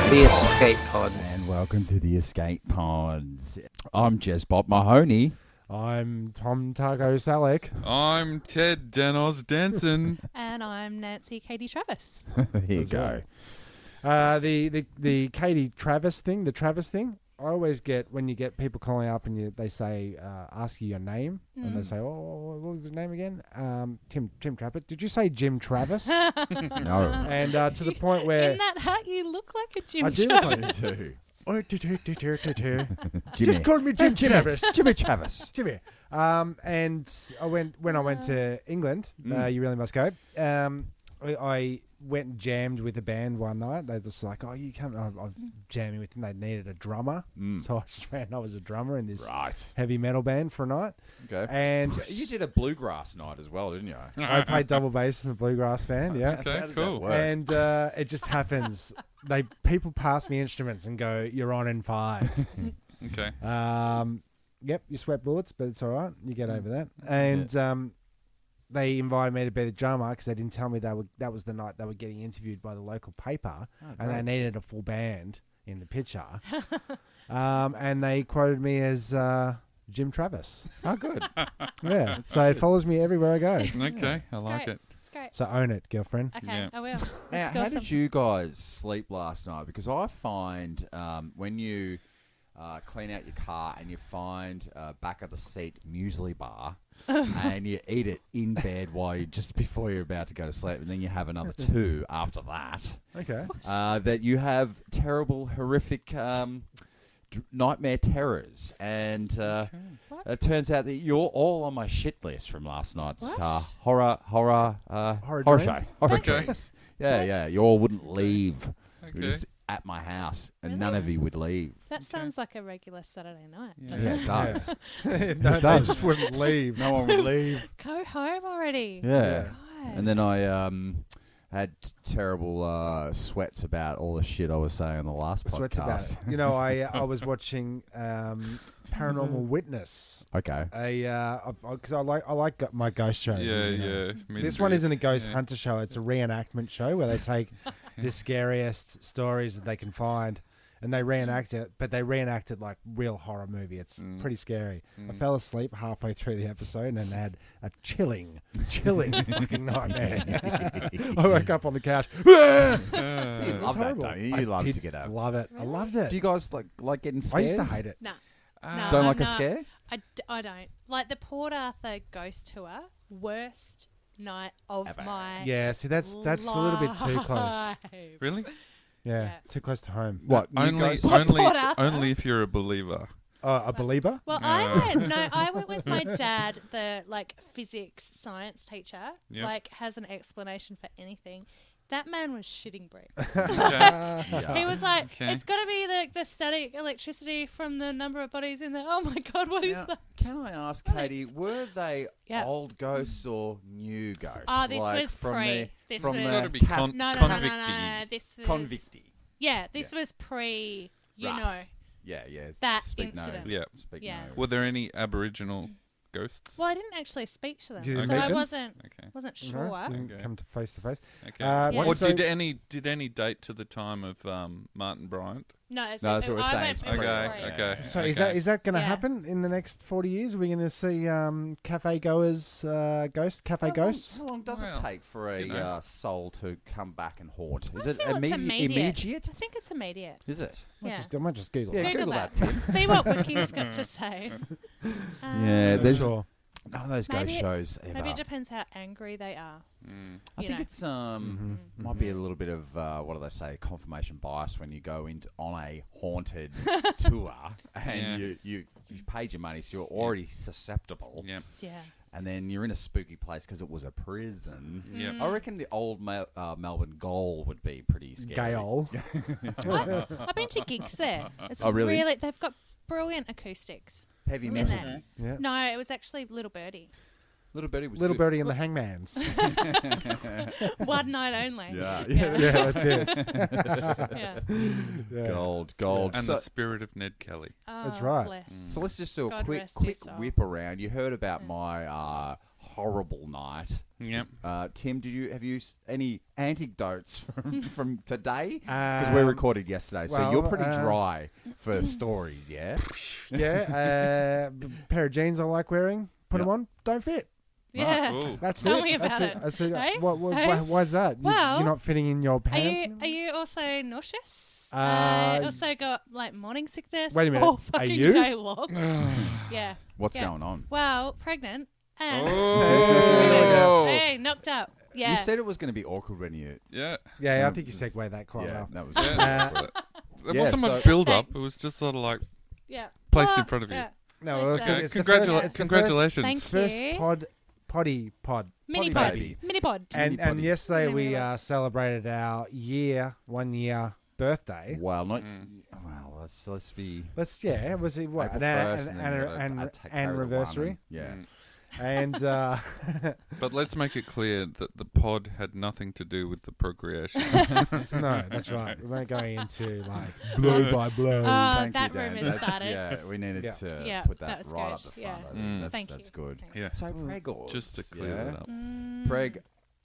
The Escape Pod. And welcome to the Escape Pods. I'm Jezbot Mahoney. I'm Tom Taco Salek. I'm Ted Danoz Danson. And I'm Nancy K8T Travis. There you go. The Katie Travis thing, the Travis thing, I always get when you get people calling up and they say, ask you your name, and they say, oh, what was his name again? Jim Travis. Did you say Jim Travis? No. And to the point where... In that hat, you look like a Jim I do Travis. look like Jimmy. Just call me Jim Travis. Jimmy Travis. Jimmy. And when I went to England, you really must go. I went and jammed with a band one night. They were just like, oh, you come. I was jamming with them. They needed a drummer. So I just ran. I was a drummer in this heavy metal band for a night. Okay. And you did a bluegrass night as well, didn't you? I played double bass in the bluegrass band. Yeah. Okay, cool. And it just happens. People pass me instruments and go, you're on in 5. Okay. Yep, you sweat bullets, but it's all right. You get over that. And they invited me to be the drummer because they didn't tell me that was the night they were getting interviewed by the local paper, and they needed a full band in the picture. And they quoted me as Jim Travis. Oh, good. Yeah, so it follows me everywhere I go. Okay, I like great. it. It's great. So own it, girlfriend. Okay, Yeah. I will. Now, Let's go how did you guys sleep last night? Because I find when you clean out your car and you find back of the seat muesli bar and you eat it in bed just before you're about to go to sleep, and then you have another 2 after that. Okay. That you have terrible, horrific nightmare terrors, and it turns out that you're all on my shit list from last night's horror dream? show. Horror Okay. dreams. Yeah. You all wouldn't leave. You were Okay. just at my house, and Really? none of you would leave. That sounds like a regular Saturday night. Yeah. doesn't Yeah, it? it does. No, they just wouldn't leave. No one would leave. Go home already. Yeah. God. And then I had terrible sweats about all the shit I was saying on the last Sweats about podcast. it. You know, I was watching Paranormal Witness. Okay. Because I like my ghost shows. Yeah, you know. yeah. This one isn't a ghost yeah. hunter show. It's a reenactment show where they take the scariest stories that they can find and they reenact it, but they reenact it like real horror movie. It's pretty scary. I fell asleep halfway through the episode and had a chilling fucking nightmare. I woke up on the couch. You It was love that, horrible. don't you? I You love did to get up. Love it. I loved it. Do you guys like getting I scared? used to hate it. No. Don't like I'm a scare? I don't. Like the Port Arthur ghost tour, worst night of Ever. my Yeah, see, that's a little bit too close. life. Really? Yeah, Yeah. too close to home. What? Only if you're a believer. A believer? Well, Yeah. I went with my dad, the physics science teacher, Yep. has an explanation for anything. That man was shitting bricks. Okay. He was like, Okay. it's got to be the static electricity from the number of bodies in there. Oh my God, what is Now, that? can I ask, Katie, were they Yeah. old ghosts or new ghosts? Oh, this Like was from pre. This from was- the Gotta be cat- con- No. convicty. This was convicty. Yeah, this was pre. You Right. know. Yeah. That Speak incident. No. Yeah. Speak Yeah. no. Were there any Aboriginal ghosts? Well, I didn't actually speak to them, Did you so meet I them? Okay. wasn't No, sure. didn't Okay. come to face to face. Okay. Yeah. Or So- did any date to the time of Martin Bryant? No, No, that's what we're I saying. went It's with Okay. pre. Okay. So okay. is that going to Yeah. happen in the next 40 years? Are we going to see cafe goers, cafe ghosts? How long does it Well, take for a you know. soul to come back and haunt? Is I it feel it's immediate? I think it's immediate. Is it? Yeah. I might just Google Yeah, it. Google that, Tim. See what Wiki's got to say. Yeah, there's Sure. none of those Maybe ghost it- shows ever. Maybe it depends how angry they are. I you think know. it's might be a little bit of what do they say, confirmation bias when you go on a haunted tour and you've paid your money, so you're already susceptible. Yeah. Yeah. And then you're in a spooky place because it was a prison. Yep. I reckon the old Melbourne Gaol would be pretty scary. Gaol. I've been to gigs there. It's Oh, really? they've got brilliant acoustics. Heavy in metal. there. Yeah. No, it was actually Little Birdie. Little Birdie was Little good. Birdie and the Hangmans. One night only. Yeah. Yeah, that's it. Yeah. Yeah. Gold. And So, the spirit of Ned Kelly. That's Oh, right. bless. so let's just do a God quick rest his soul. whip around. You heard about my horrible night Yep. Tim, have you any anecdotes from today? Because we recorded yesterday, so you're pretty dry for stories, yeah? Yeah. Pair of jeans I like wearing. Put them on. Don't fit. Yeah. Ooh. That's Tell it. me about That's it. That's it. Hey? Why is that? Well, you're not fitting in your Are pants. you also nauseous? Uh, also got like morning sickness. Wait a minute. All Are fucking you? day long. Yeah. What's Yeah. going on? Well, pregnant and Oh. hey, knocked up. Yeah. You said it was going to be awkward when you... Yeah. Yeah, I think you segued that quite well. that was... There Yeah, wasn't so- much build up. It was just sort of like yeah. placed in front of you. Yeah. No, well, Okay. it's the first- it's the Congratulations. Thank First you. potty Mini potty pod. baby. Mini pod. And potty. yesterday Mini we pod. celebrated our 1 year birthday. Well, not... Well, let's be... Was it what? April An 1st, and then we've got to take care of the anniversary. one, Yeah. And But let's make it clear that the pod had nothing to do with the procreation. no, that's right. We weren't going into like blow by blow. Thank That you, Dan. rumour That's- started. Yeah, we needed Yeah. to Yeah, put that that was right good. up the front. Yeah. I think Thank you. that's good. Thanks. Yeah. So Preg Just to clear that up. Preg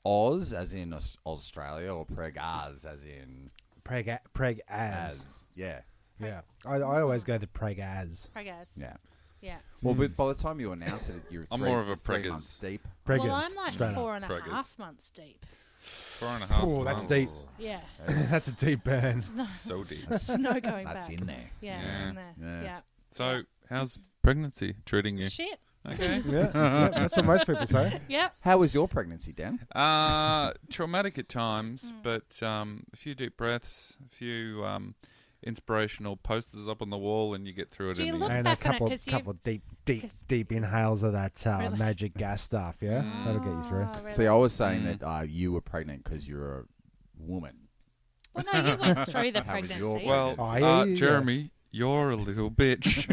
Oz, as in Australia, or Preg Az, as in Preg as. Yeah. Yeah. I always go the Preg as. Preggers. Yeah. Yeah. Well, but by the time you announce it, you're I'm three, more of a 3 Preggers. months deep. Preggers. Well, I'm like straight up. 4.5 Preggers. months deep. 4.5 Oh, that's months. Yeah. That's a deep burn. So deep. There's no going That's back. in there. Yeah, it's Yeah. in there. Yeah. Yeah. So, how's pregnancy treating you? Shit. Okay. Yeah, that's what most people say. Yep. How was your pregnancy, Dan? Traumatic at times, but a few deep breaths, a few inspirational posters up on the wall, and you get through it. Do you in the look end. And a back on it couple 'cause you- couple cause- deep inhales of that Really? magic gas stuff. Yeah, that'll get you through. Oh, really? See, I was saying that you were pregnant because you're a woman. Well, no, you went through the How was your pregnancy. Well, Oh, yeah. Jeremy, you're a little bitch.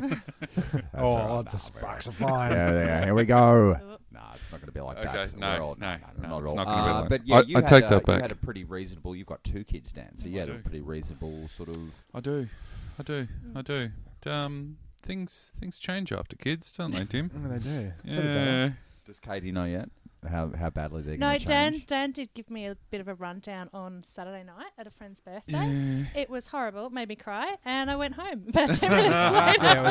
Oh, it's a sparks of fire. Yeah, here we go. Oh. No, it's not going to be like Okay, that. no, We're all- no, not it's at all. not gonna be like But that. yeah, I take that You back. had a pretty reasonable. You've got 2 kids, Dan, so you had a do. pretty reasonable sort of. I do. Things change after kids, don't they, Tim? What do they do? Yeah. Does Katie know yet how badly they're No, going to change? Dan did give me a bit of a rundown on Saturday night at a friend's birthday. Yeah. It was horrible. It made me cry, and I went home about 10 minutes later. Yeah, it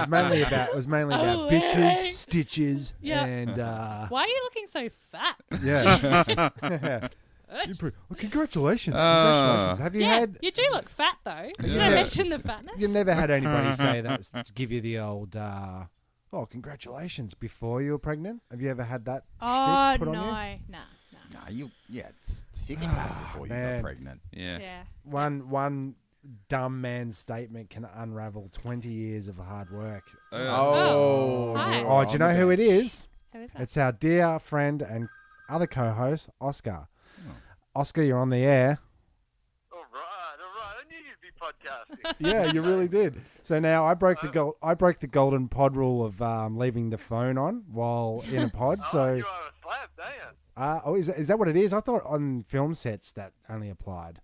was mainly about Oh, bitches, hey. stitches, Yeah. and Why are you looking so fat? yeah. Congratulations! Congratulations! Have you yeah, had? you do look fat though. Did Yeah. I mention the fatness? You never had anybody say that to give you the old, oh, congratulations before you were pregnant? Have you ever had that Oh shtick put no, on you? no. No, you had 6 pack before you man. got pregnant. Yeah. Yeah. One dumb man's statement can unravel 20 years of hard work. Oh. Hi. Oh, do you know who it is? Who is that? It's our dear friend and other co-host, Oscar. Oh. Oscar, you're on the air. All right. I knew you'd be podcasting. Yeah, you really did. So now I broke the golden pod rule of leaving the phone on while in a pod. Oh, So you are a slab, don't you? is that what it is? I thought on film sets that only applied.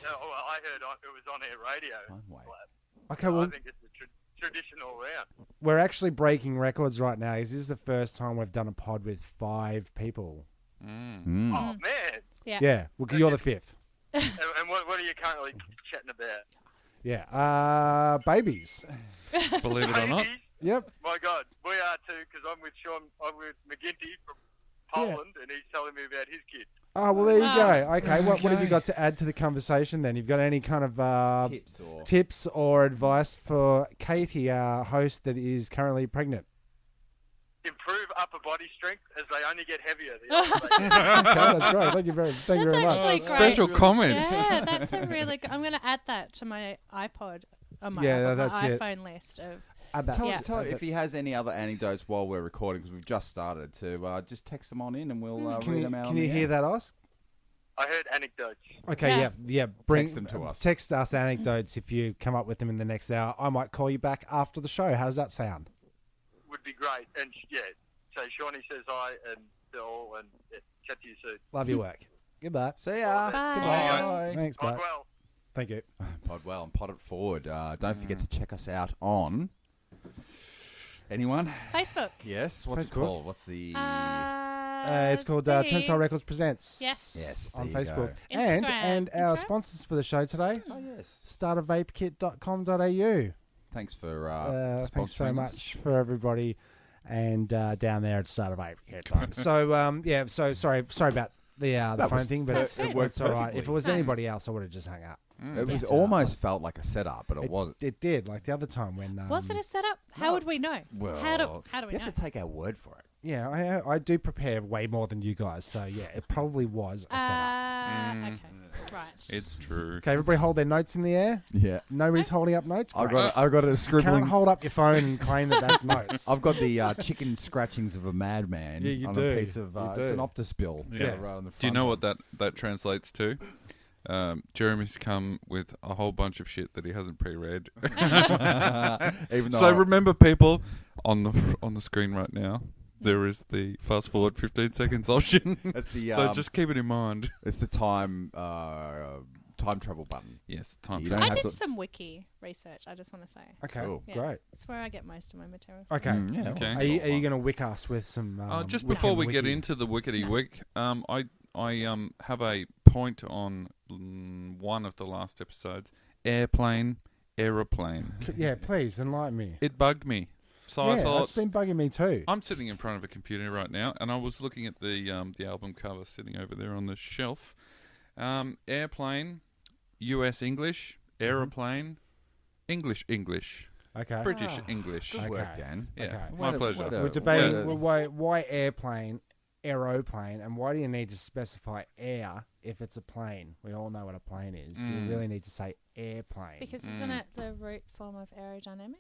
Yeah, well, I heard it was on air radio. One way. Okay, I well think it's a traditional round. we're actually breaking records right now. This is the first time we've done a pod with 5 people. Mm. Oh, man. Yeah, well, you're the 5th. and what are you currently chatting about? Yeah, babies. Believe it or not. Babies? Yep. My God, we are too, because I'm with McGinty from Poland, and he's telling me about his kid. Oh, well, there you Wow. go. Okay, what have you got to add to the conversation then? You've got any kind of Tips or... tips or advice for Katie, our host that is currently pregnant? Improve upper body strength as they only get heavier. The older they get. Okay, that's great. Thank you very That's much. actually great. Special comments. Yeah, that's a really good. I'm going to add that to my iPod, my that's it. iPhone list of. Add that. Yeah. Tell if he has any other anecdotes while we're recording, because we've just started, to just text them on in and we'll read them out. Can you hear that, Os? I heard anecdotes. Okay, yeah. Text them to us. Text us anecdotes if you come up with them in the next hour. I might call you back after the show. How does that sound? Would be great. And yeah, so Shawnee says hi, and Bill, and chat to you soon. Love your work. Goodbye. See ya. Bye. Goodbye. Thanks, Pod bye. well. Thank you. Pod well and pod it forward. Don't forget to check us out on... Anyone? Facebook. Yes. What's it Facebook. called? What's the... It's called there. Turnstile Records Presents. Yes. Yes, On there you Facebook. go. And our Instagram. sponsors for the show today, Oh, yes. startervapekit.com.au. Thanks for Thanks so sponsoring much us. for everybody. And down there at Starter Vape Kit. So sorry about the phone was- thing, but That's it good. works all right. perfectly. If it was Nice. anybody else, I would have just hung up. It was But, almost felt like a setup, but it wasn't. It did, like the other time when. Was it a setup? How would we know? Well, how do we you know? have to take our word for it. Yeah, I do prepare way more than you guys, so yeah, it probably was a setup. Okay, right. It's true. Okay, everybody hold their notes in the air. Yeah. Nobody's holding up notes. I Great. got a You scribbling. can't hold up your phone and claim that that's notes. I've got the chicken scratchings of a madman Yeah, you on do. a piece of You it's do. an Optus bill. Yeah. Right on the Do you front know end. what that translates to? Jeremy's come with a whole bunch of shit that he hasn't pre-read. Even though So remember, people, on the screen right now, there is the fast forward 15 seconds option. it's the So just keep it in mind. it's the time travel button. Yes, time You for don't I have did to- some wiki research. I just want to say. Okay, Cool. Yeah. great. It's where I get most of my material. Okay. Yeah. Okay. Are you going to wick us with some? Just wick before and we get wiki? into the wickety wick, I have a point on one of the last episodes. Airplane, aeroplane. Yeah, please enlighten me. It bugged me. So I Yeah, thought, it's been bugging me too. I'm sitting in front of a computer right now, and I was looking at the album cover sitting over there on the shelf. Airplane, US English, aeroplane, English, Okay. British English. Good Okay. work, Dan. Yeah, Okay. my pleasure. We're debating Yeah. why airplane, aeroplane, and why do you need to specify air if it's a plane? We all know what a plane is. Do you really need to say airplane? Because isn't it the root form of aerodynamic?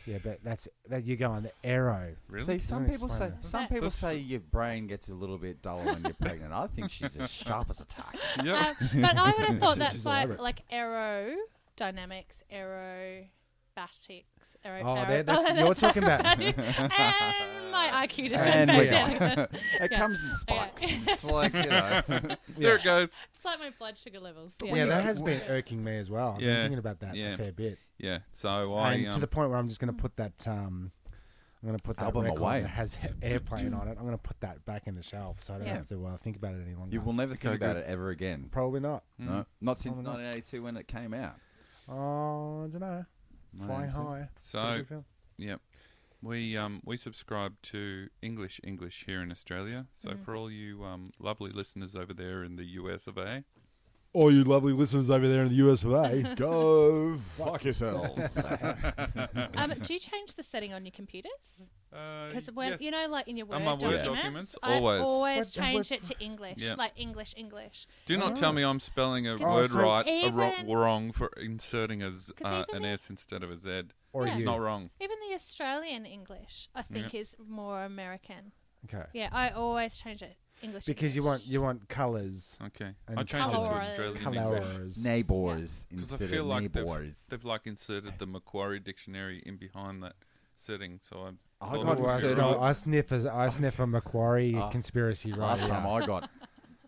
Yeah, but that you go on the aero. Really? See, some Doesn't people say explain some that. people That's- say your brain gets a little bit duller when you're pregnant. I think she's as sharp as a tack. Yep. But I would have thought that's She's why, elaborate. like aerodynamics, aerobatics, You're talking about. and my IQ just And went we back down. It Yeah. comes in spikes. Okay. It's like, you know. There it goes. It's like my blood sugar levels. Yeah, that has been irking me as well. I've been Yeah. thinking about that Yeah. a fair bit. Yeah. So I And to the point where I'm just going to put that. I'm going to put that Album record away. that has airplane on it. I'm going to put that back in the shelf, so I don't Yeah. have to think about it any longer. You will never think Okay, about good. it ever again. Probably not. No, not since Probably not. 1982 when it came out. Oh, I don't know. Flying 1982. high. So Pretty good film. yep. We subscribe to English here in Australia. So for all you lovely listeners over there in the US of A, All you lovely listeners over there in the US of A. Go fuck yourselves. Do you change the setting on your computers? Because when you know, like in your Word On my Word documents, documents, I always. always What- change it to English, Yeah. like English. do not tell me I'm spelling a Oh, word so right even- wrong for inserting an even S instead of a Z. Or Yeah. It's you. not wrong. Even the Australian English, I think, is more American. Okay. Yeah, I always change it English. Because English. you want colours. Okay, And I changed it to colours. Australian English Colours. Neighbours because I instead feel of like neighbours. they've like inserted the Macquarie dictionary in behind that setting. So I I thought got it was inserted- right. I sniff a Macquarie Ah. conspiracy right Last here. time I got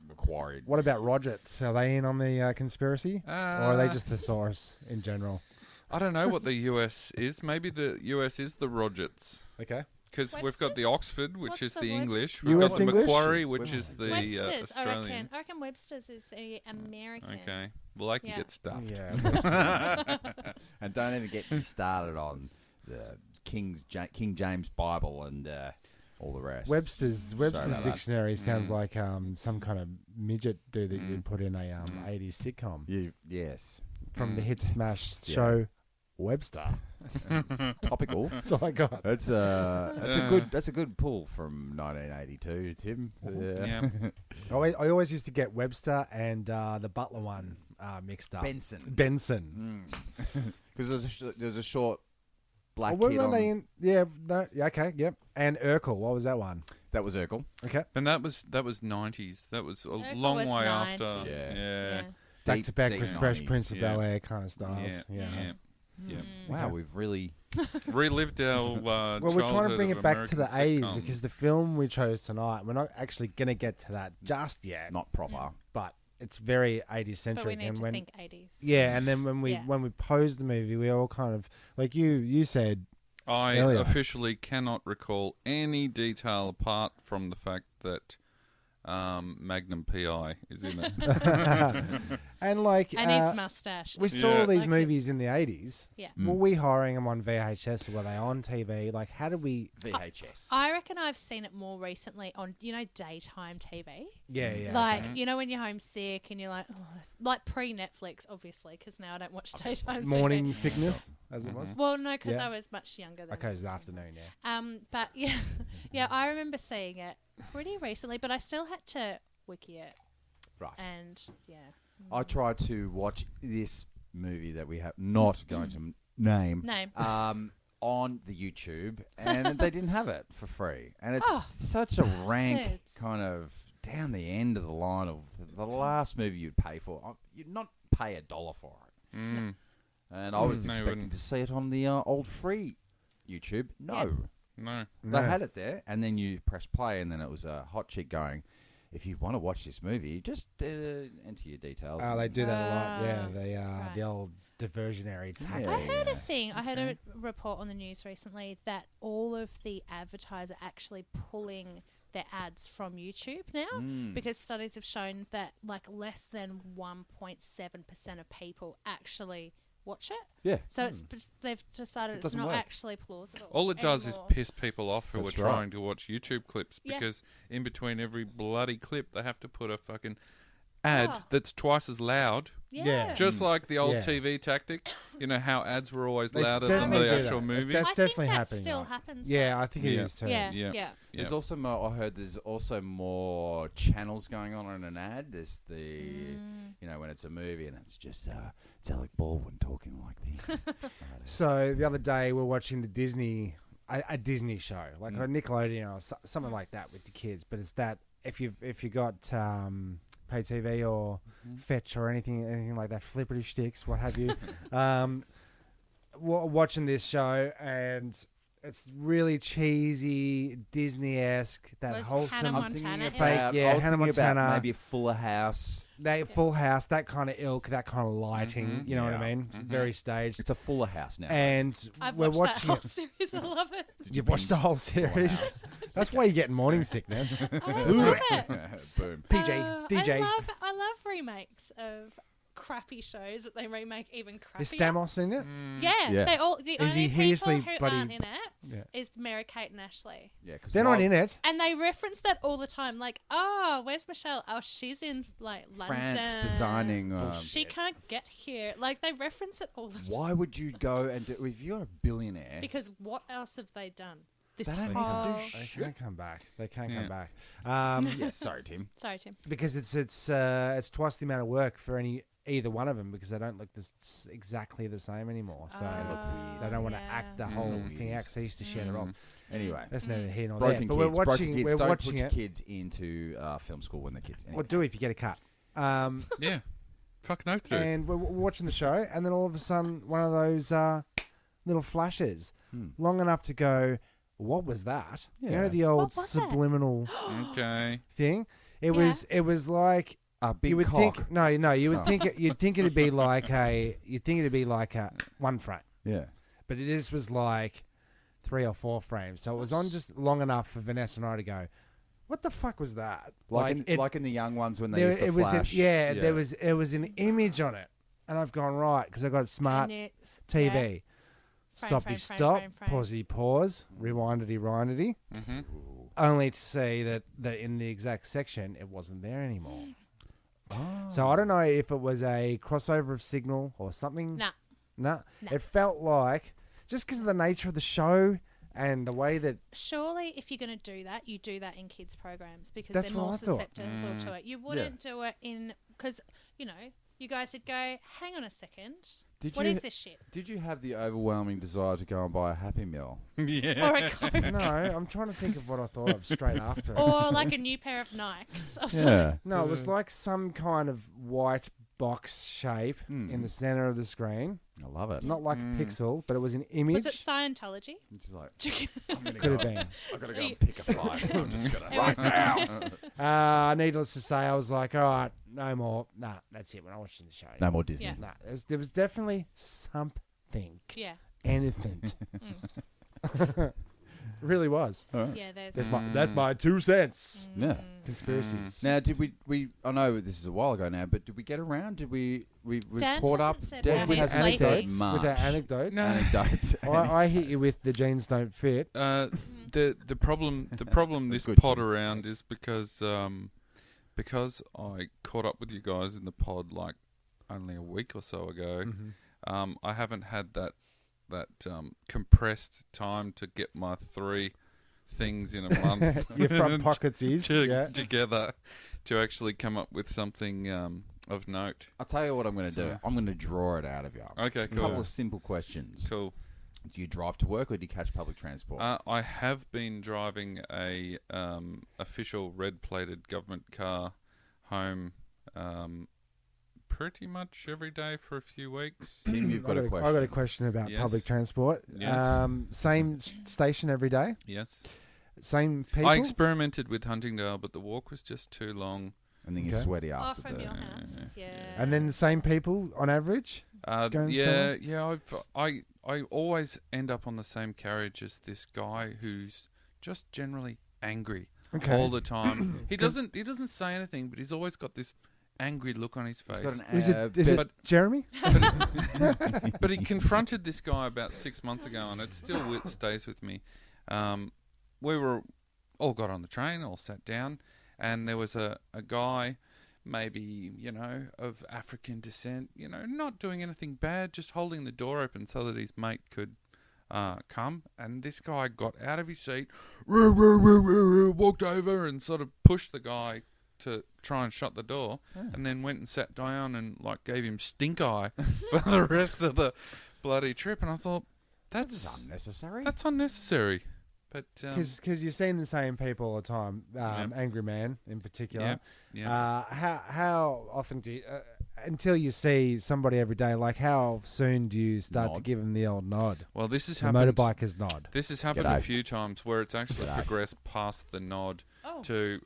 Macquarie. What about Rogers? Are they in on the conspiracy? or are they just the source in general? I don't know what the US is. Maybe the US is the Rogers. Okay. Because we've got the Webster's? Oxford, which What's is the the Webs- English. We've US got the English? Macquarie, which is the Webster's, Australian. I reckon Webster's is the American. Okay. Well, I can Yeah. get stuffed. Yeah. And don't even get me started on the King James Bible and all the rest. Webster's about that. dictionary sounds like some kind of midget dude that you'd put in a 80s sitcom Yes. from the hit smash yeah. show Webster. It's topical. That's all I got. That's a good pull from 1982, Tim. Yeah. I always used to get Webster and the Butler one mixed up. Benson. Benson. Because there's a short black Oh, kid were on. they in? Yeah, no, yeah, okay, yep. And Urkel, what was that one? That was Urkel. Okay. And that was 90s. That was a Urkel long was way 90s. after. Yeah. Yeah. Back to back deep with Fresh 90s, Prince of yeah. Bel-Air kind of styles. Yeah. Yeah. Yeah. Yeah. Wow, we've really. Relived our Well, we're trying to childhood bring of it back to the American 80s because sitcoms. the film we chose tonight, we're not actually going to get to that just yet, Not proper. but it's very 80s centric. But we need and to when, think 80s. Yeah, and then when we Yeah. when we posed the movie, we all kind of like you said, I Earlier. officially cannot recall any detail apart from the fact that Magnum PI is in it. And like, And his mustache. we saw Yeah. all these Like movies it's- in the 80s. Yeah. Were we hiring them on VHS or were they on TV? Like, how did we? VHS. I reckon I've seen it more recently on, daytime TV. Yeah. Like, okay. when you're homesick and you're like, like pre-Netflix, obviously, because now I don't watch daytime Morning TV. sickness, as it was. Well, no, because Yeah. I was much younger than Okay, it was that. afternoon. Yeah. But yeah, I remember seeing it pretty recently, but I still had to wiki it, Right. and I tried to watch this movie that we have not going to name. On the YouTube, and they didn't have it for free. And it's such a rank bastards. kind of down the end of the line of the last movie you'd pay for. You'd not pay $1 for it. Mm. And I was No, you expecting wouldn't. to see it on the old free YouTube. No. No. They had it there, and then you press play, and then it was a hot chick going, if you want to watch this movie, just enter your details. Oh, they do that a lot. Yeah, Ah, they right. the old diversionary tactic. I heard Yeah. a thing. I heard a report on the news recently that all of the advertisers are actually pulling their ads from YouTube now because studies have shown that like less than 1.7% of people actually watch it. Yeah. So they've decided it's doesn't not work. actually plausible. All it does anymore. is piss people off who That's are right. trying to watch YouTube clips Yeah. because in between every bloody clip they have to put a fucking ad Oh. that's twice as loud. Yeah. Just like the old Yeah. TV tactic. You know how ads were always They louder than definitely the do actual that. movie? That's I think definitely that happening. still right? happens. Yeah, I think it Yeah. is too. Yeah. Yeah. Yeah. There's also more, I heard there's also more channels going on in an ad. There's the, when it's a movie and it's just, it's Alec Baldwin talking like this. So the other day we're watching the Disney, a Disney show, like a Nickelodeon or something like that with the kids. But it's that if you got pay TV or Fetch or anything like that, Flipperty Sticks, what have you, watching this show and it's really cheesy, Disney-esque, that Was wholesome. Hannah I'm Montana thinking in fake, it? about, yeah, I was Hannah thinking about Montana. maybe a Fuller House. Full House, that kind of ilk, that kind of lighting. You know what I Yeah. mean? It's very staged. It's a Fuller House now. And I've we're watched that watching whole it. series. I love it. You've watched the whole series. That's why you're getting morning sickness. I love it. Boom. PJ, DJ. I love remakes of crappy shows that they remake even crappier. Is Stamos in it? Yeah, Yeah. they all. The Is only he people hideously who bloody- aren't in it Yeah. is Mary-Kate and Ashley, Yeah, 'cause They're not in it. and they reference that all the time. Like, oh, where's Michelle? Oh, she's in like London. France designing. She can't get here. Like they reference it all the time. Why would you go and do, if you're a billionaire? Because what else have they done? This They don't need to whole... do They shit. can't come back. They can't Yeah. come back. Yeah, sorry, Tim. Sorry, Tim. Because it's twice the amount of work for either one of them because they don't look exactly the same anymore. So They look weird. they don't want to yeah. act the whole Weird. thing out because they used to share the roles. Anyway, That's neither here nor there. broken But kids. we're watching. broken kids. We're Don't watching put your it. kids into film school when they're kids. Anyway. Well, do if you get a cut. Yeah. Fucking oath to. And we're watching the show, and then all of a sudden, one of those little flashes, long enough to go, "What was that?" You know, Yeah. the old What was that? subliminal Okay. thing. It Yeah. was like A big you would cock. think. No, you would think you'd think it'd be like a one frame, Yeah. but it just was like 3 or 4 frames. So it was on just long enough for Vanessa and I to go, "What the fuck was that?" Like it- in the young ones when they there, used to it was flash. there was an image on it, and I've gone right because I got a smart And it's- TV. yeah. Frame, Stoppy frame, stop, frame, frame. pausey pause, rewindedy rindedy, Mm-hmm. only to see that in the exact section it wasn't there anymore. Oh. So I don't know if it was a crossover of signal or something. Nah. Nah. Nah. It felt like just because of the nature of the show and the way that Surely, if you're going to do that, you do that in kids' programs because That's they're what more I thought. susceptible to it. You wouldn't do it in because you guys would go, "Hang on a second, Did what you is this shit?" Did you have the overwhelming desire to go and buy a Happy Meal? Yeah. Or a Coke, no, I'm trying to think of what I thought of straight after. or like a new pair of Nikes. Or something. Yeah. No, it was like some kind of white box shape in the center of the screen. I love it. Not like a pixel, but it was an image. Was it Scientology? It's like, Could have been. I've got to go and pick a fight. I'm just going It was- Needless to say, I was like, all right, no more. Nah, that's it. When I watched the show, No more Disney. Yeah. Nah, there was definitely something, Yeah. anything. Really was. All right. Yeah, there's. That's my 2 cents. Yeah. Conspiracies. Now, did we? I know this is a while ago now, but did we get around? Did we Dan caught up? hasn't said Dan about With his our hasn't sleeping. said anecdotes. much. With our anecdotes. Anecdotes. I hit you with the jeans don't fit. The problem this good pod too. around is because I caught up with you guys in the pod like only a week or so ago. I haven't had that compressed time to get my 3 things in a month. Your front pockets is. Yeah. together to actually come up with something of note. I'll tell you what I'm going to do. So- I'm going to draw it out of you. Okay, A cool. couple of simple questions. Cool. Do you drive to work or do you catch public transport? I have been driving a official red-plated government car home pretty much every day for a few weeks. Tim, you've got a question. I've got a question about Yes. public transport. Yes. Same station every day? Yes. Same people? I experimented with Huntingdale, but the walk was just too long. And then you're Okay. sweaty Oh, after from the... your house. Yeah. And then the same people on average? Going Yeah. I always end up on the same carriage as this guy who's just generally angry Okay. all the time. He doesn't say anything, but he's always got this angry look on his He's face. got an, Is it but- Jeremy? But he confronted this guy about 6 months ago, and it still stays with me. We were all got on the train, all sat down, and there was a guy, maybe, of African descent, not doing anything bad, just holding the door open so that his mate could come. And this guy got out of his seat, walked over and sort of pushed the guy to try and shut the door, and then went and sat down and gave him stink eye for the rest of the bloody trip. And I thought, that's unnecessary. That's unnecessary. But Because you're seeing the same people all the time. Angry Man in particular. yeah. How often do you, until you see somebody every day, how soon do you start to Nod. give them the old nod? Well, this has The happened. motorbiker's nod. This has happened G'day. a few times where it's actually progressed past the nod Oh. to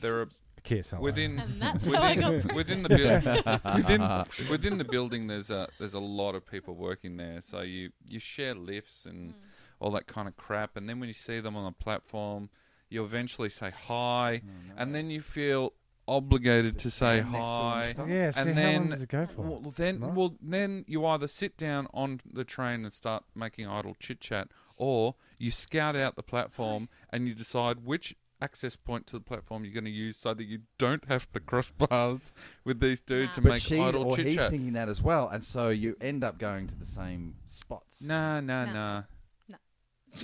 there are Kiss. hello. within And that's how I got. within the within the building. There's a lot of people working there, so you share lifts and all that kind of crap. And then when you see them on the platform, you eventually say hi, and then you feel obligated to say stand next to 'em hi. and stuff. Yeah, see, And how long then, does it go for? then you either sit down on the train and start making idle chit chat, or you scout out the platform and you decide which access point to the platform you're going to use so that you don't have to cross paths with these dudes and But make she's idle or chit he's chat. thinking that as well, and so you end up going to the same spots. Nah.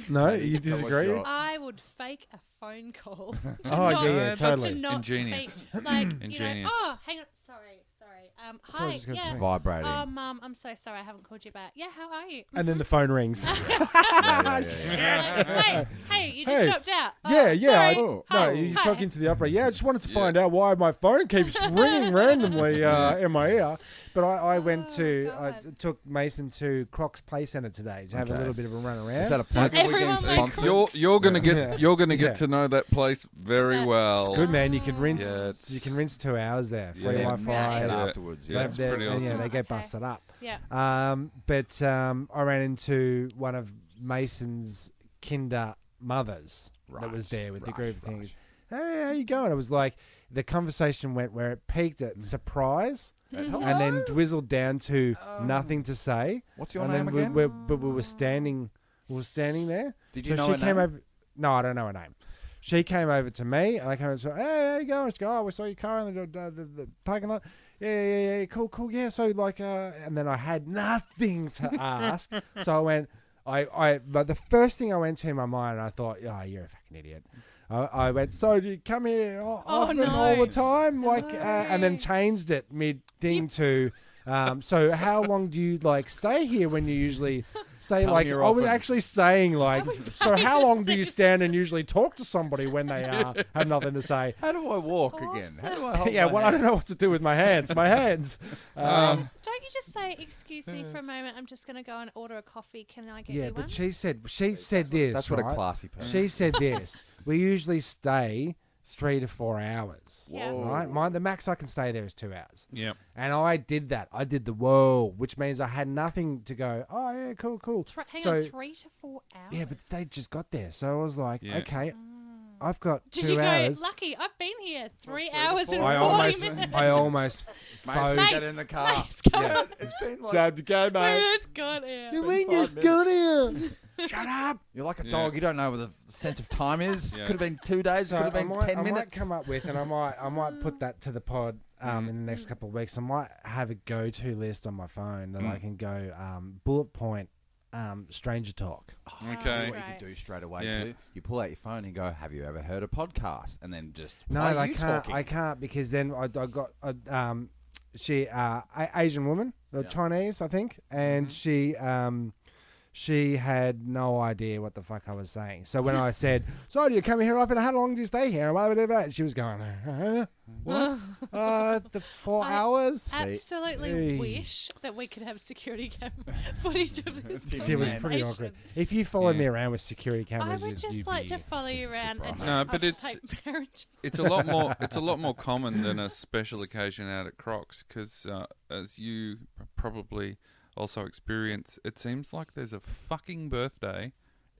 No, Okay, you so what's disagree? your- I would fake a phone call. to Oh, not- yeah, totally. To not Ingenious. speak. Ingenious. Oh, hang on. Sorry. Sorry, Hi. just got Yeah. Vibrating. Mum, I'm so sorry I haven't called you back. Yeah, how are you? And then the phone rings. Hey, you just Hey. dropped out. Oh, Yeah. Sorry. Oh. No, Hi. you're Hi. talking to the operator. Yeah, I just wanted to find out why my phone keeps ringing randomly in my ear. But I went to, I God. took Mason to Croc's Play Centre today to have a Okay. little bit of a run around. Is that a place Does we're getting everyone make sponsored? You're gonna get Yeah. get to know that place very That's well. It's good, man. You can rinse. Yeah, it's- you can rinse 2 hours there. Free Yeah. Wi-Fi. Market Yeah. afterwards. Yeah, Yeah. it's pretty and, awesome. they get Okay. busted up. Yeah. But I ran into one of Mason's kinder mothers that was there with the group of things. Hey, how you going? It was like the conversation went where it peaked at surprise and then dwizzled down to nothing to say. What's your and name then again? we were standing there. Did you so know she her came name? over. No, I don't know her name. She came over to me, and I came over to her. Hey, how you going? She goes, oh, we saw your car in the parking lot. Yeah, cool. Yeah, so and then I had nothing to ask, so I went. But the first thing I went to in my mind, I thought, oh, you're a fucking idiot. I went, so do you come here often all the time? And then changed it mid-thing to, so how long do you, stay here when you usually stay, Come I here was often. actually saying, so how long do you stand and usually talk to somebody when they have nothing to say? How do I walk again? How do I hold Yeah, my well, I don't know what to do with my hands. Don't you just say, excuse me for a moment, I'm just going to go and order a coffee. Can I get Yeah, you one? but she said this. That's what a right? classy person. She said this. We usually stay 3 to 4 hours. Yeah. Right? The max I can stay there is 2 hours. Yep. And I did that. I did the whoa, which means I had nothing to go, oh, yeah, cool. Hang on, 3 to 4 hours. Yeah, but they just got there. So I was like, Yeah. okay, I've got Did 2 you hours. go, lucky, I've been here 3 to hours and 4 40 minutes. I almost Mate, phoned. get in the car. Nice, go. Yeah, it's been like Time to go, mate. It's gone out. You mean 5 just got here? shut up. You're like a Yeah. dog. You don't know what the sense of time is. Yeah. Could have been 2 days. So Could have been 10 I minutes. might come up with, and I might put that to the pod in the next couple of weeks. I might have a go-to list on my phone that I can go bullet point stranger talk. Okay. What you Right. could do straight away Yeah. too. You pull out your phone and go, "Have you ever heard a podcast?" And then just No, play I you can't. talking. I can't because then I got she Asian woman or Yeah. Chinese, I think, and she had no idea what the fuck I was saying. So when I said, "So do you come here often? How long do you stay here?" And whatever, and she was going, "What? The 4 hours." Absolutely Hey. wish that we could have security camera footage of this. It was pretty conversation. awkward. If you followed me Yeah. around with security I cameras, would just you'd like be to follow you around and just No, but us take parenting. It's a lot more. It's a lot more common than a special occasion out at Crocs, because as you probably also experience, it seems like there's a fucking birthday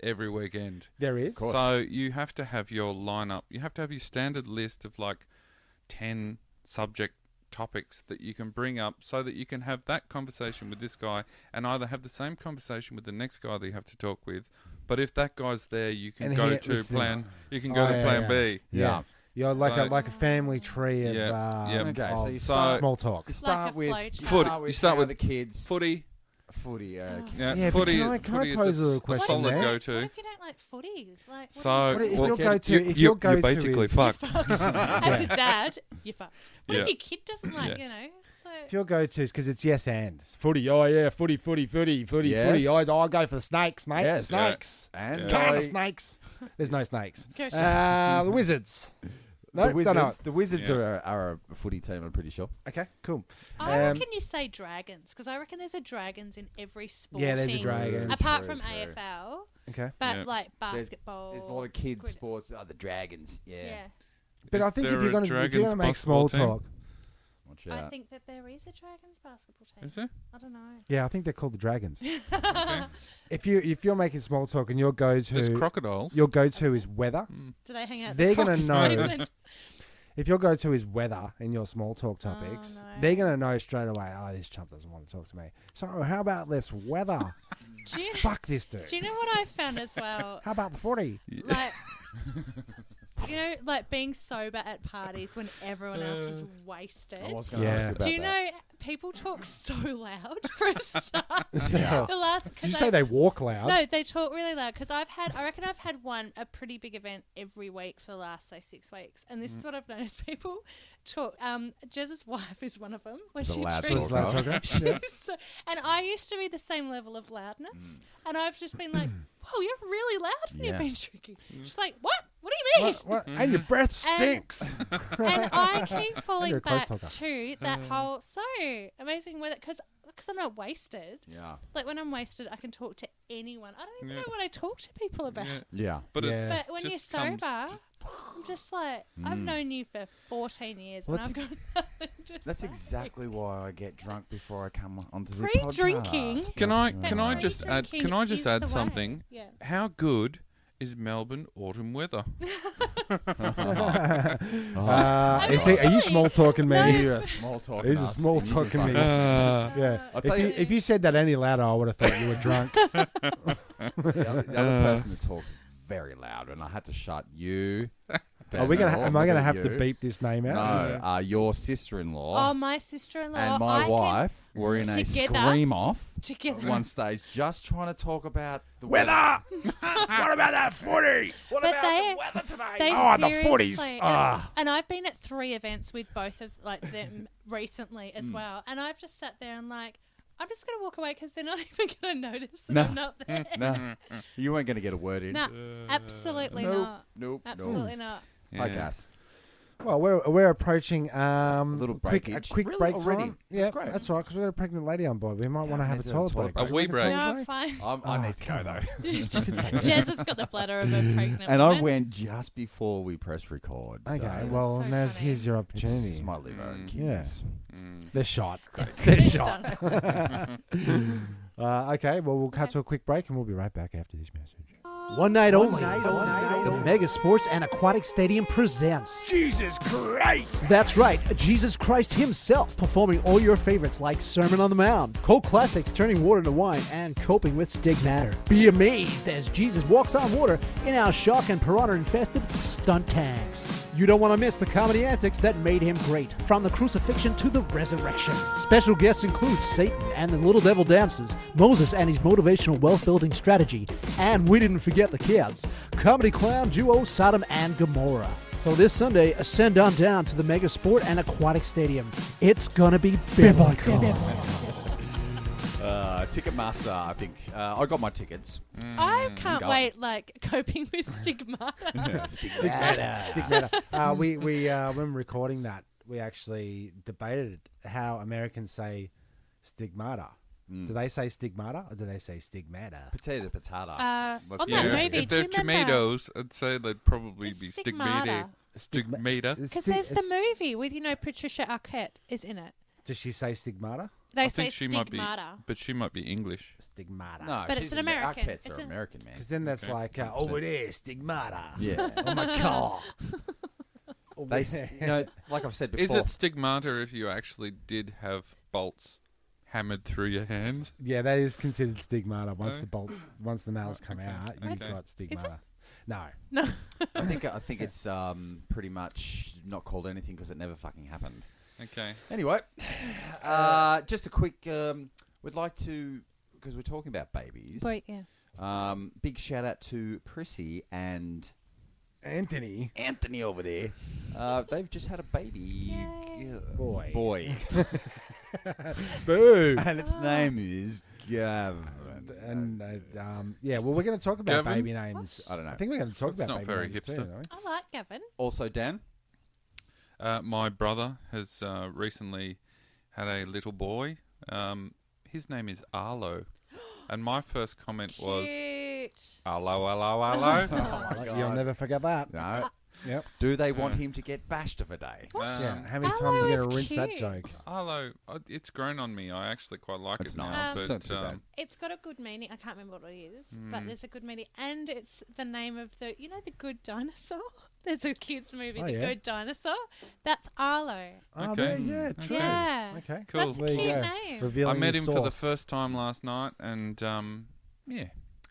every weekend. There is. So you have to have your lineup. You have to have your standard list of like 10 subject topics that you can bring up, so that you can have that conversation with this guy, and either have the same conversation with the next guy that you have to talk with. But if that guy's there, you can And go here- to listen. plan. You can go to plan B. Yeah. You're like So- a family tree of, Yeah, yeah. Okay, of so you start- small talk. You start a with flow you chart. Foot- start with you start how with the kids Footy. footy. Yeah, Yeah, but footy. can I footy pose is a little a question solid there? go-to. What if you don't like footy? Like, So What if well, your go-to- if you- your go-to you're basically is- fucked. as a dad, you're fucked. What if Yeah. your kid doesn't like, Yeah. So If your go-to is because it's yes and footy. Oh yeah, footy. Yes. I go for the snakes, mate. Yes. The snakes. And Yeah. Can I- of snakes. There's no snakes. Go to- The Wizards. No, the don't know Wizards. The Wizards Yeah. are a footy team. I'm pretty sure. Okay, cool. I Um, reckon you say dragons, because I reckon there's a dragons in every sport. Yeah, there's a dragons. Apart Very from true. AFL, Okay, but Yeah. like There's- basketball. There's a lot of kids grid- sports. Oh, the Dragons. Yeah. Yeah. but Is I think if there you're a gonna Dragons make small basketball talk, Watch I out. think that there is a dragons basketball team. Is there? I don't know. yeah, I think they're called the dragons. Okay. If you're making small talk and your There's go-to crocodiles. your go-to is weather. Do they hang out? at They're the gonna Crocs know. Island? If your go-to is weather in your small talk topics, no. they're going to know straight away, oh, this chump doesn't want to talk to me. So how about less weather? Do you, Fuck this dude. do you know what I found as well? How about the footy? Like, like being sober at parties when everyone else is wasted. I was going to Yeah. ask you about Do you that. know people talk so loud for a start? Yeah. The last, Did you 'cause say they walk loud? No, they talk really loud because I reckon I've had a pretty big event every week for the last, say, 6 weeks. And this is what I've noticed. People talk, Jez's wife is one of them. When The she loud drinks, talker. Loud talker? Yeah. she's so, and I used to be the same level of loudness. And I've just been like, whoa, you're really loud when you've Yeah. been drinking. She's like, what? What do you mean? What? And your breath And- stinks. And I keep You're falling a close back talker. to that whole, so amazing weather, because I'm not wasted. Yeah. Like when I'm wasted, I can talk to anyone. I don't even Yeah. know what I talk to people about. Yeah. Yeah. But Yeah. it's But when you're just sober, comes- I'm just like, I've known you for 14 years Well, and I've got nothing to That's say. exactly why I get drunk before I come onto the Pre-drinking. podcast. Can I That's can I right. just add Pre-drinking can I just is add the way. something? Yeah. How good is Melbourne autumn weather? Are you small talking me? No. You're a small talker. He's a small talking me. Uh, Yeah. I'll tell you- If you said that any louder, I would have thought you were drunk. The other person that talks very loud, and I had to shut you. Are we gonna? Am I gonna have to you. beep this name out? No, your sister-in-law Oh, my sister-in-law and my wife were in a Together. scream off at together. one stage, just trying to talk about the weather. What about that footy? What But about they- the weather today? They Oh, the footies. seriously- Ah. And I've been at 3 events with both of them recently as well. And I've just sat there and like, I'm just going to walk away because they're not even going to notice that No. I'm not there. No, you weren't going to get a word in. No, absolutely Nope. not. Nope. Absolutely not. Hi, Yeah. Cass. Well, we're approaching a little a breakage. quick Really? break Already? time. Yeah, great. that's right. Because we've got a pregnant lady on board. We might want to have a need to toilet have a break. toilet break. A wee break. No, I'm fine. I need to go, though. Jez has got the bladder of a pregnant And I woman. went just before we pressed record. Okay, so well, So now funny. here's your it's opportunity. my liver and Yeah. kidneys. They're shot. It's They're it's shot. done. Okay, well, we'll cut to a quick break and we'll be right back after this message. One night only. The Mega Sports and Aquatic Stadium presents Jesus Christ! That's right, Jesus Christ himself performing all your favorites like Sermon on the Mount, Cold Classics turning water into wine, and coping with stigmata. Be amazed as Jesus walks on water in our shark and piranha-infested stunt tanks. You don't want to miss the comedy antics that made him great, from the crucifixion to the resurrection. Special guests include Satan and the Little Devil Dancers, Moses and his motivational wealth-building strategy, and we didn't forget the kids, comedy clown duo Sodom and Gomorrah. So this Sunday, ascend on down to the Mega Sport and Aquatic Stadium. It's gonna be biblical. Ticketmaster, I think. I got my tickets. I can't Go. wait, like, coping with stigmata. Stigmata. We when recording that, we actually debated how Americans say stigmata. Do they say stigmata or do they say stigmata? Potato, patata. On Let's that go. movie, if do they're you remember? tomatoes, I'd say they'd probably It's be stigmata. Stigmata. Because there's the movie with, Patricia Arquette is in it. Does she say stigmata? They I say think she might be, stigmata. but she might be English. Stigmata. No, But she's it's an American. Our cats It's are an- American, man. Because then that's Okay. like, oh, it is stigmata. Yeah. On my car. Like I've said before. Is it stigmata if you actually did have bolts hammered through your hands? Yeah, that is considered stigmata once No? the bolts, once the nails come out. You've Okay. got stigmata. No. No. I think it's pretty much not called anything because it never fucking happened. Okay. Anyway, just a quick. We'd like to, because we're talking about babies. Wait, yeah. Big shout out to Prissy and Anthony. Anthony over there. They've just had a baby. Yay. Boy. Boo. And its name is Gavin. And yeah, well, we're going to talk about Gavin? baby names. I don't know. I think we're going to talk That's about not baby very names hipster. too, don't we? I like Gavin. Also, Dan. My brother has recently had a little boy. His name is Arlo. And my first comment was, Cute. Arlo, Arlo, Arlo. Oh my You'll never forget that. No. Yep. Do they want him to get bashed of a day? Yeah. How many Arlo times are you is going to rinse that cute. joke? Arlo, it's grown on me. I actually quite like It's it nice. now. It's But not too bad. It's got a good meaning. I can't remember what it is, but there's a good meaning. And it's the name of the, the Good Dinosaur? There's a kids' movie, Oh, The yeah? Good Dinosaur. That's Arlo. Oh, Okay. there, yeah, Okay. true. Yeah. Okay. Cool. That's a There you cute go. name. Revealing I met his him for the source. first time last night, and yeah,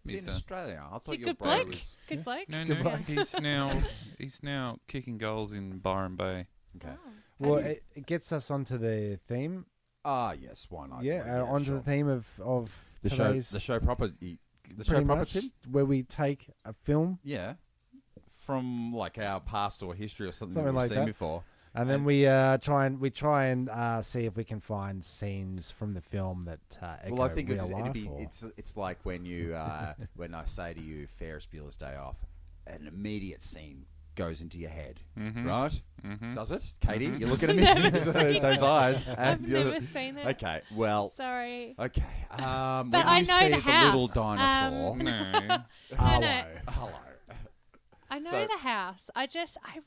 He's he's in Australia. I Is thought he your good brother bloke? was. Good bloke? no, Good no. bloke. He's now kicking goals in Byron Bay. Okay. Well, it gets us onto the theme. Ah, yes. Why not? Yeah, onto sure. the theme of the today's show proper. The show pretty proper, much, Tim? where we take a film Yeah. From like our past or history or something, Something that we've like seen that. before. and then we try and see if we can find scenes from the film that echo Well, I think real it'd life. be or- it's like when you when I say to you Ferris Bueller's Day Off, an immediate scene goes into your head, right? Mm-hmm. Does it, Katie? You're looking at me Never with seen those eyes. I've and you're- never seen it. Okay, well, Sorry. okay. But when I you know see the house. little dinosaur, No. Hello. hello. I know So- the house. I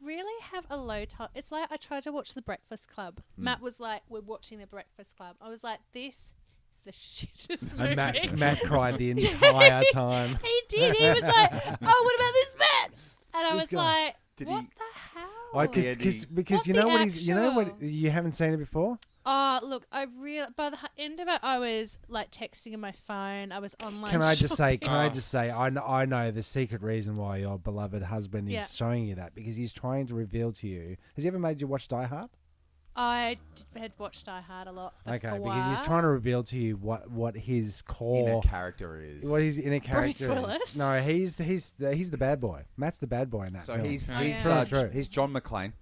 really have a low top. It's like I tried to watch The Breakfast Club. Matt was like, "We're watching The Breakfast Club." I was like, "This is the shittest movie." And Matt cried the entire time. He did. He was like, "Oh, what about this man?" And I This was guy. like, Did "What he- the hell?" Because What you know the what he's you know what actual- you haven't seen it before. Oh, look, by the end of it, I was like texting on my phone. I was online. Can I just say? shopping. I know the secret reason why your beloved husband Yeah. is showing you that because he's trying to reveal to you. Has he ever made you watch Die Hard? I had watched Die Hard a lot. For Okay, a because he's while. trying to reveal to you what his core, Inner character is. what his inner character Willis? is. No, he's the bad boy. Matt's the bad boy in that. So film. he's Oh, he's yeah. True. he's John McClane,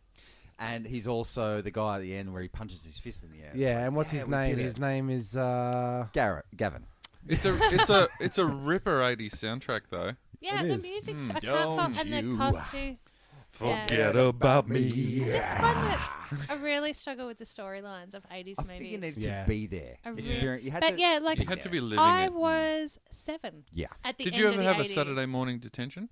and he's also the guy at the end where he punches his fist in the air. It's yeah. like, And what's his we name? did His it. name is Gavin. It's a ripper 80s soundtrack though. Yeah, It the is. music's I can't Don't and the you costume. Forget about me. I just find that I really struggle with the storylines of 80s I movies. think you needed Yeah. to be there. I really- Experience. You had But to, yeah, like You had to be living I it. was 7 Yeah. at the Did end you of ever the have a 80s. Saturday morning detention?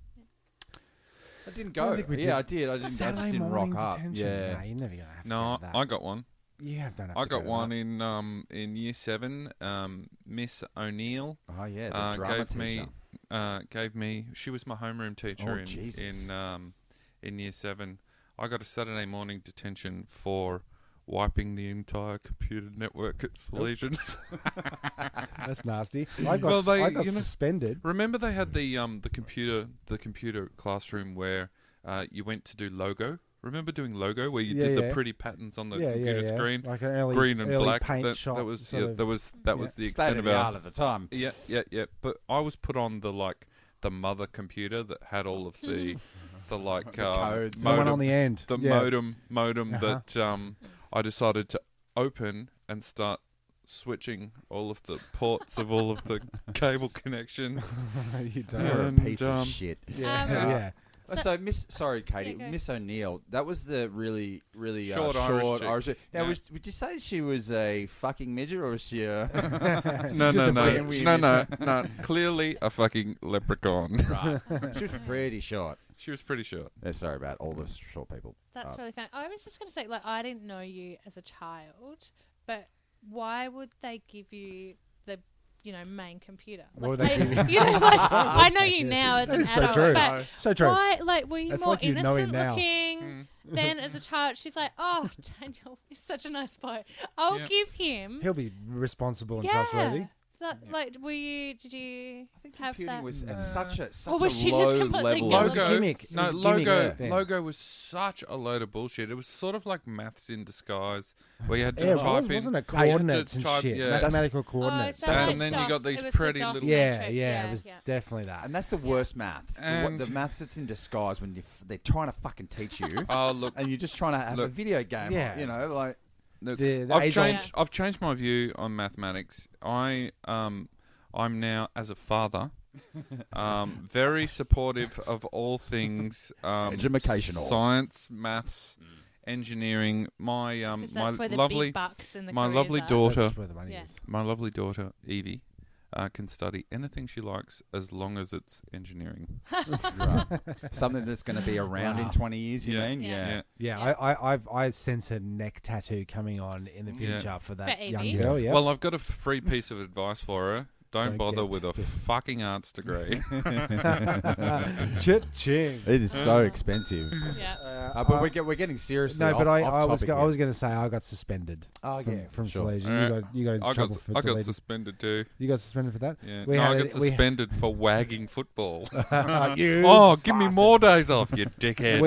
I didn't I don't go. think we did. Yeah, I did. I just Saturday didn't rock morning up. detention. Yeah. No, you're never gonna have to No, go to that. I got one. You don't have I to got go to one that. in year 7. Miss O'Neill Oh yeah. The drama gave me. She was my homeroom teacher Oh, Jesus. in year 7. I got a Saturday morning detention for wiping the entire computer network at Salesians. That's nasty. I got Well, they- I got you know- suspended. Remember they had the computer classroom where you went to do logo. Remember doing logo where you did the Yeah. pretty patterns on the Yeah, computer yeah, yeah. screen, Like an early, green and early black. paint That shop. was sort of- that was the State extent of of the our art at the time. Yeah. But I was put on the mother computer that had all of the like codes. the one on modem, the end. the Yeah. modem Uh-huh. that I decided to open and start switching all of the ports of all of the cable connections. You don't. You're a And, piece of shit. Yeah. Um, yeah. So, sorry, Katie, Yeah, go. Miss O'Neill. That was the really Short Irish chick. Now, Yeah. would you say she was a fucking midget or was she a? No, Just no, a no, weird no. Clearly a fucking leprechaun. Right. She was pretty short. She was pretty short. Yeah, sorry about all the short people. That's really funny. I was just going to say, like, I didn't know you as a child, but why would they give you the, main computer? What would Like, they give you? I know you now as an That is so adult, true. but So true. why, like, were you That's more like you know him innocent now. looking than as a child? She's like, oh, Daniel is such a nice boy. I'll Yeah. give him. He'll be responsible and Yeah. trustworthy. Like, did you I think have computing that? was at such a Or was she just low completely level. gimmick? Logo, gimmick. It no, was gimmick logo, then. logo was such a load of bullshit. It was sort of like maths in disguise, where you had to Yeah, it type was, in. wasn't it? you had to Coordinates and type- shit. yeah. Mathematical coordinates. so it was And like then you DOS. got these It was the pretty DOS little- Yeah, matrix. yeah, it was yeah. definitely that. And that's the worst maths. And- The maths that's in disguise when they're trying to fucking teach you, Oh look, and you're just trying to have a Look. video game. Yeah. Like look, The I've age old- changed. I've changed my view on mathematics. I'm now, as a father, very supportive of all things Educational. science, maths, engineering. My 'Cause my that's where the lovely big bucks in the my careers lovely are. daughter That's where the money Yeah. is. my lovely daughter Evie can study anything she likes as long as it's engineering. something that's going to be around in Wow. 20 years. You Yeah. mean? Yeah. Yeah, I sense a neck tattoo coming on in the Yeah. future for that For young Evie? girl. Yeah. Well, I've got a free piece of advice for her. Don't Don't bother get with a fucking arts degree. Ching. It is so expensive. Yeah. But we're getting seriously. No, but off I was topic I was here. going to say I got suspended. Oh from, yeah, from sure. Salesian. You got into I trouble got for I got deleting. suspended too. You got suspended for that? Yeah. We No, had I it- got we- suspended for wagging football. You Oh, give me more days off, you dickhead.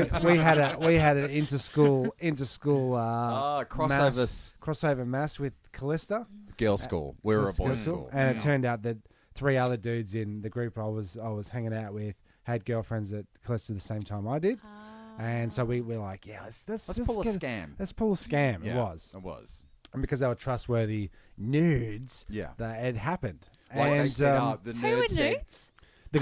we had an inter-school crossover mass with Callista. Girls' school. We were a boys' school. And it turned out that 3 other dudes in the group I was hanging out with had girlfriends at Callista the same time I did. And so we were like, yeah, let's pull a get scam. Let's pull a scam. Yeah, It was. It was. And because they were trustworthy nudes, Yeah. that it happened. Like they and said, the Who were nerds said. nudes? the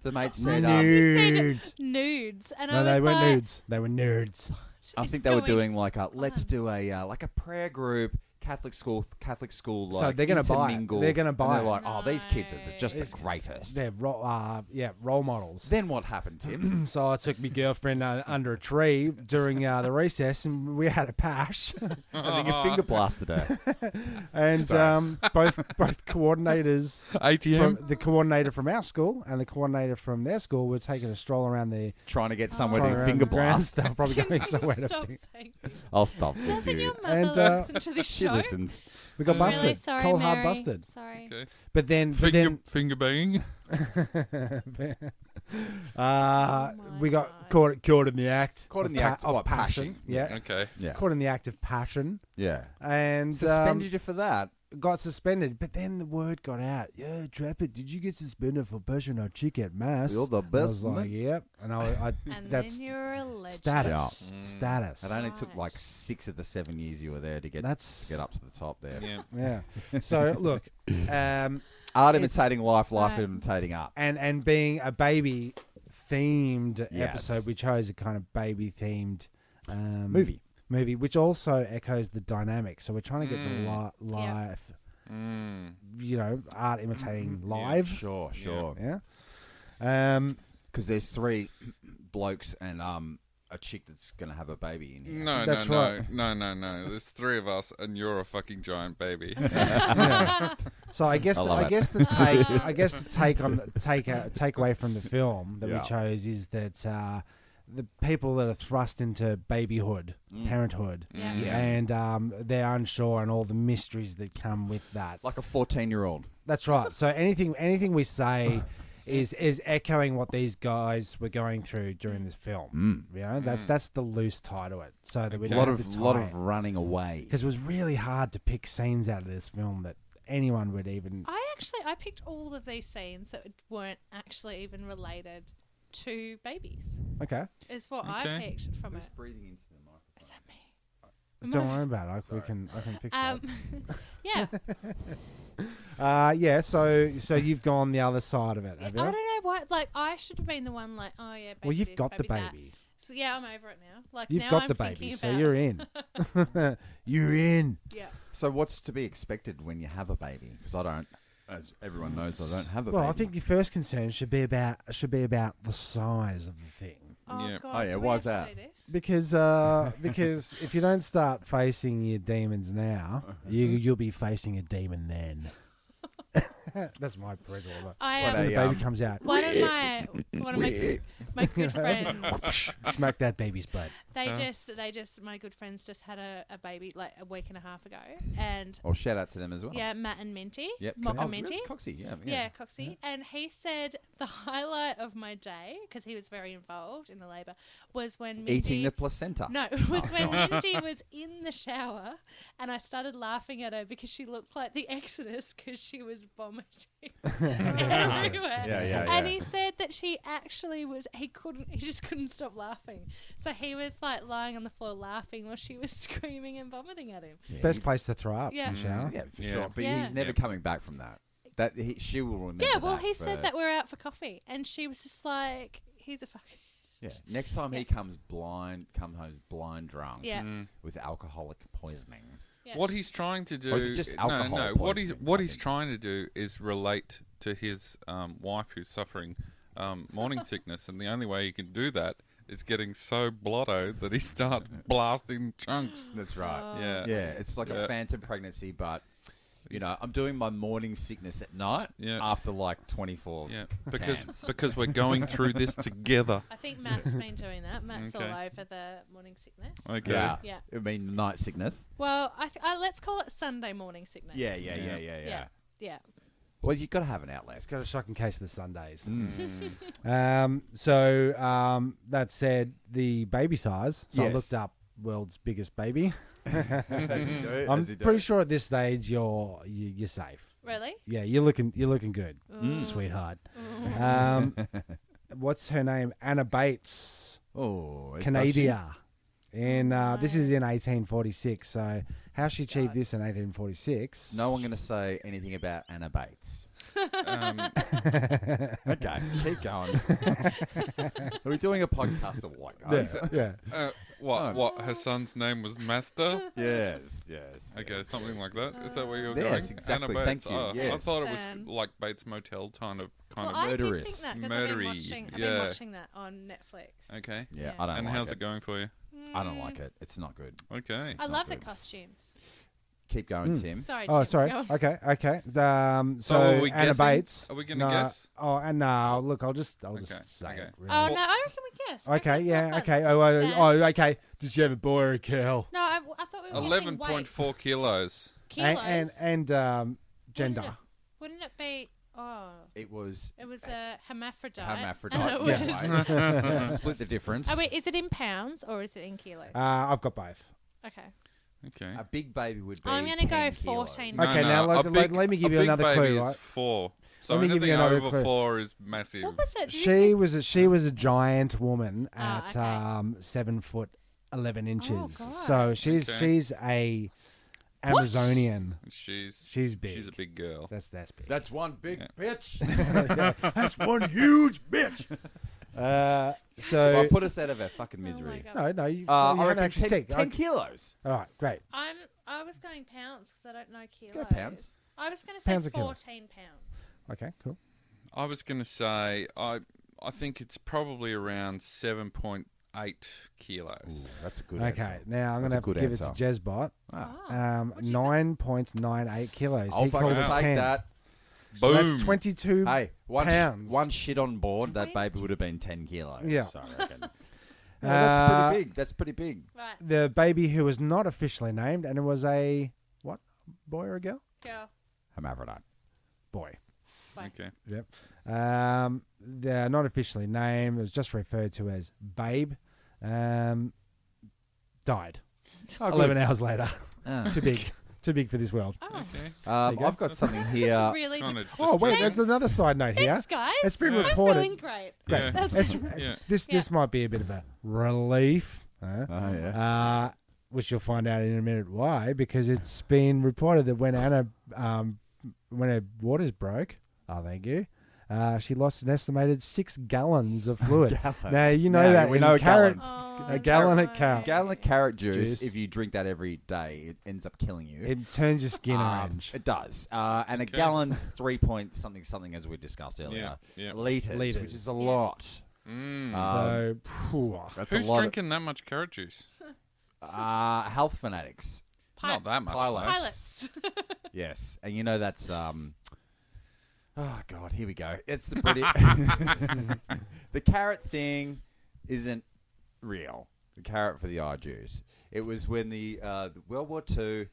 The mates said. nudes. Nudes. And No, I was they weren't like, nudes. They were nerds. I "What think is they were going doing like let's do a prayer group. Catholic school, like So they're gonna buy it. intermingle. They're gonna buy and it. they're like, oh, these kids are just the It's- greatest. They're role models. Then what happened, Tim? So I took my girlfriend under a tree during the recess, and we had a pash. And then you finger blasted her. And both coordinators, ATM. from the coordinator from our school and the coordinator from their school, were taking a stroll around the Trying to get somewhere trying to around finger the grounds. blast. They were probably Can going you somewhere to stop finger. saying this? I'll stop with Doesn't you. your And, mother listen to this She show? listens. We got busted. Really sorry, Cold Mary. hard busted. Sorry. Okay. But then Finger banging. we got caught in the act. Caught in of the act of what, passion. pashing? Yeah. Okay. Yeah. Caught in the act of passion. Yeah. And Suspended you for that. got suspended, but then the word got out. Yeah, Trapper, did you get suspended for pushing our chick at mass? You're the And I was best, like, mate. yep. And I And that's then you're a legend. status. Yeah. Status. It only took like 6 of the 7 years you were there to get That's up to the top there. Yeah. yeah. So look, Art It's- imitating life, life Right. imitating art. and being a baby themed Yes. episode, we chose a kind of baby themed Movie. which also echoes the dynamic. So we're trying to get the live, art imitating live. Sure. Yeah. Because there's 3 blokes and a chick that's gonna have a baby in here. No, That's no, right. no. There's 3 of us, and you're a fucking giant baby. Yeah. So I guess I the take away from the film that Yeah. we chose is that the people that are thrust into babyhood, parenthood, Yeah. and they're unsure and all the mysteries that come with that. Like a 14-year-old. That's right. So anything we say is echoing what these guys were going through during this film. You know, that's the loose tie to it. So that we A don't lot have to of tie it. running away. Because it was really hard to pick scenes out of this film that anyone would even. I picked all of these scenes that weren't actually even related to babies. Okay. Is what I Okay. picked from it. Breathing into the microphone. Is that me? Don't worry about it. I can fix that. Yeah. Yeah. So you've gone the other side of it, I have don't you? know why. Like, I should have been the one. Like, oh yeah, baby Well, you've this, got the that. baby. So yeah, I'm over it now. Like You've now got I'm the thinking baby, so about- you're in. You're in. Yeah. So what's to be expected when you have a baby? Because I don't, as everyone knows, I don't have a Well, baby. I think your first concern should be about the size of the thing, Oh Yeah. god. Oh, yeah, do we why's have to that? do this? because if you don't start facing your demons now, you'll be facing a demon then. That's my parental. I What When a- the baby comes out, one of my good friends. smack that baby's butt. They just my good friends just had a baby like a week and a half ago, and Well, shout out to them as well. yeah, Matt and Minty, Yep. Mocha Oh, Minty. really? Coxie, yeah. Yeah, Coxie. And he said the highlight of my day, because he was very involved in the labour, was when Minty... Eating the placenta. No, it was when Minty was in the shower and I started laughing at her because she looked like the Exodus because she was vomiting everywhere. Yeah. And he said that she actually was, he just couldn't stop laughing. So he was like lying on the floor laughing while she was screaming and vomiting at him. Best place to throw up. Yeah. In the shower. Yeah, for Yeah. sure. But Yeah. he's never coming back from that. She will remember. Yeah, well, that he for- said that we're out for coffee and she was just like, he's a fucking... Yeah. Next time he comes home blind drunk. Yeah. With alcoholic poisoning. Yeah. What he's trying to do, Or is it just alcohol no. What he's poisoning, trying to do is relate to his wife who's suffering morning sickness, and the only way he can do that is getting so blotto that he starts blasting chunks. That's right. Yeah. Yeah, it's like a phantom pregnancy, but I'm doing my morning sickness at night after like 24. Yeah, cans. because we're going through this together. I think Matt's been doing that. Matt's Okay. all over the morning sickness. Okay. Yeah. Yeah. It would mean night sickness. Well, let's call it Sunday morning sickness. Yeah. Yeah. Well, you've got to have an outlet. It's got a shocking case of the Sundays. Mm. That said, the baby size. So I Yes. looked up world's biggest baby. As you do, I'm as you do. pretty sure at this stage you're safe. Really? Yeah, you're looking good, Mm. sweetheart. What's her name? Anna Bates, Oh, Canada. And this is in 1846. So how she achieved this in 1846? No one going to say anything about Anna Bates. Okay, keep going. Are we doing a podcast or what, guys? Yeah. What? Her son's name was Master? Yes. Okay, something like that. Is that where you're Yes, going? exactly. Anna Bates. Thank you. I Yes. thought it was Stan. like Bates Motel kind of Well, I did think murderous. that because I've Murdery, been yeah. watching that on Netflix. Okay. Yeah, Yeah. I don't And like how's it. it going for you? I don't like it. It's not good. Okay. I not love the good. costumes. Keep going, Tim. Sorry, Oh, Tim, sorry. go on. Okay. So So are we Anna guessing? Bates. Are we gonna guess? Oh, and no. Look, I'll just Okay, say okay. it. Really. Oh, no, I reckon we guess. Okay. it's Yeah. not fun. Okay. Okay. Did she have a boy or a girl? No, I thought we were guessing weight. 11.4 kilos. Kilos. And gender. Wouldn't it be... Oh, It was it was a hermaphrodite. hermaphrodite. And it was- Yeah. Split the difference. Oh, wait, is it in pounds or is it in kilos? I've got both. Okay. Okay. A big baby would be I'm gonna go 10 kilos. 14. No, Okay, no, now a let me give a you big another baby clue, is right? 4. So Let me give anything you another over clue. 4 is massive. What was it? Did you She was a giant woman at okay. 7 foot 11 inches. God. So she's a Amazonian. She's big. She's a big girl. That's big. That's one big bitch. That's one huge bitch. So Well, put us out of our fucking Oh my misery. God. no, you I haven't reckon actually 10, said. 10 kilos. All right, great. I was going pounds because I don't know kilos. Go pounds. I was going to say Pounds or kilos? 14 pounds. Okay, cool. I was going to say I think it's probably around 7.8 kilos. That's a good Okay, answer. now I'm That's going to a have to good give it answer. to Jezbot. Ah. What'd you say? 9.98 kilos. I'll He called fucking it take 10. that. So Boom. that's 22 Hey, pounds. one shit on board, that baby would have been 10 kilos. Yeah. So I reckon. That's pretty big. That's pretty big. Right. The baby who was not officially named, and it was a, what, boy or a girl? Girl. Hermaphrodite. Boy. Okay. Yep. They're not officially named. It was just referred to as Babe. Died. Oh, 11 hours later. Ah. Too big. Too big for this world. Oh. Okay. you go. I've got something here. Really Kinda Oh, wait, distressing. there's another side note here. Thanks, guys. It's been Yeah. I'm reported. feeling great. Yeah. It's, Yeah. This might be a bit of a relief. Oh, yeah. Which you'll find out in a minute why, because it's been reported that when Anna, when her waters broke, thank you, she lost an estimated 6 gallons of fluid. Now you know Yeah, that we in know carrots, Oh, a gallon no. of carrot, Gallon of carrot juice, Juice. if you drink that every day, it ends up killing you. it turns your skin orange. It does. And a gallon's 3 point something, as we discussed earlier. Yeah, yeah. Liters, Liters. which is a lot. Mm. So, phew. That's Who's a lot drinking that much carrot juice? health fanatics. Not that much. Pilots. less. Pilots. Yes. And you know that's... Oh, God, here we go. It's the British... The carrot thing isn't real. The carrot for the eye juice. It was when the World War II...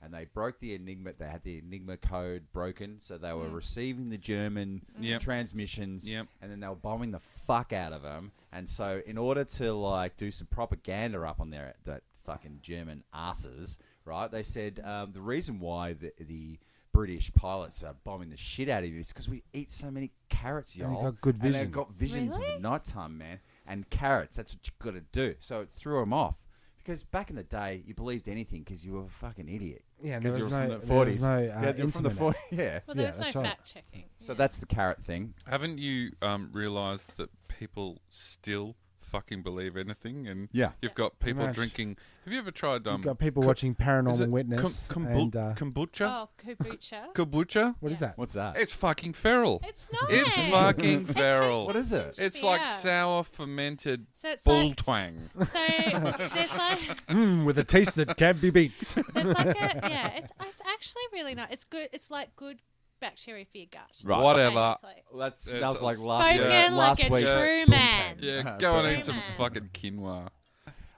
And they broke the Enigma. They had the Enigma code broken, so they were receiving the German Yep. transmissions, Yep. and then they were bombing the fuck out of them. And so, in order to like do some propaganda up on their that fucking German asses, right? They said the reason why the British pilots are bombing the shit out of you is because we eat so many carrots, y'all. And you got good And vision. they've got visions Really? of nighttime, man. And carrots, that's what you got to do. So it threw them off. Because back in the day, you believed anything because you were a fucking idiot. Yeah, and 'Cause there you was were no, from the there was 40s. no Yeah, you're from the internet. 40s. Yeah. Well, there's Yeah, no that's right. fact checking. So that's the carrot thing. Haven't you realised that people still fucking believe anything? And Yeah. you've got people much. drinking. Have you ever tried? You've got people co- watching is Paranormal it Witness. and, kombucha? Oh, kombucha. Kombucha? what is that? What's that? It's fucking feral. It's not. It's fucking feral. What is it? It's Yeah. like sour fermented So it's bull like, twang. so there's like With a taste that can't be beat. there's like a yeah. It's actually really nice. It's good. It's like good bacteria for your gut. Right. Whatever. basically. That It's was like a- last Spoken week. like Last a week's true Boom man. Tang. Yeah, go and True eat some man. fucking quinoa.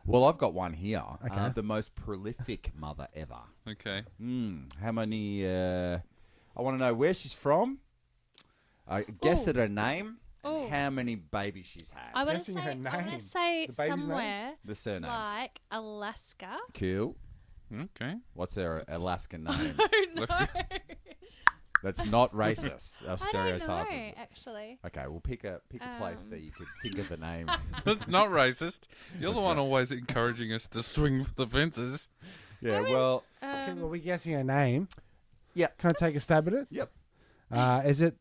Well, I've got one here. Okay. The most prolific mother ever. Okay. How many? I want to know where she's from. Guess Ooh. at her name. Ooh. And how many babies she's had. I want to Guessing say. her I want name. to say The baby's somewhere The surname. like Alaska. Cool. Okay. What's her Alaskan name? No. That's not racist. Or I don't know, stereotyping. actually. Okay, we'll pick a place that you could think of the name. That's not racist. You're the one always encouraging us to swing for the fences. Yeah, well, Okay, well, we're guessing her name. Yeah. Can I take a stab at it? Yep. Is it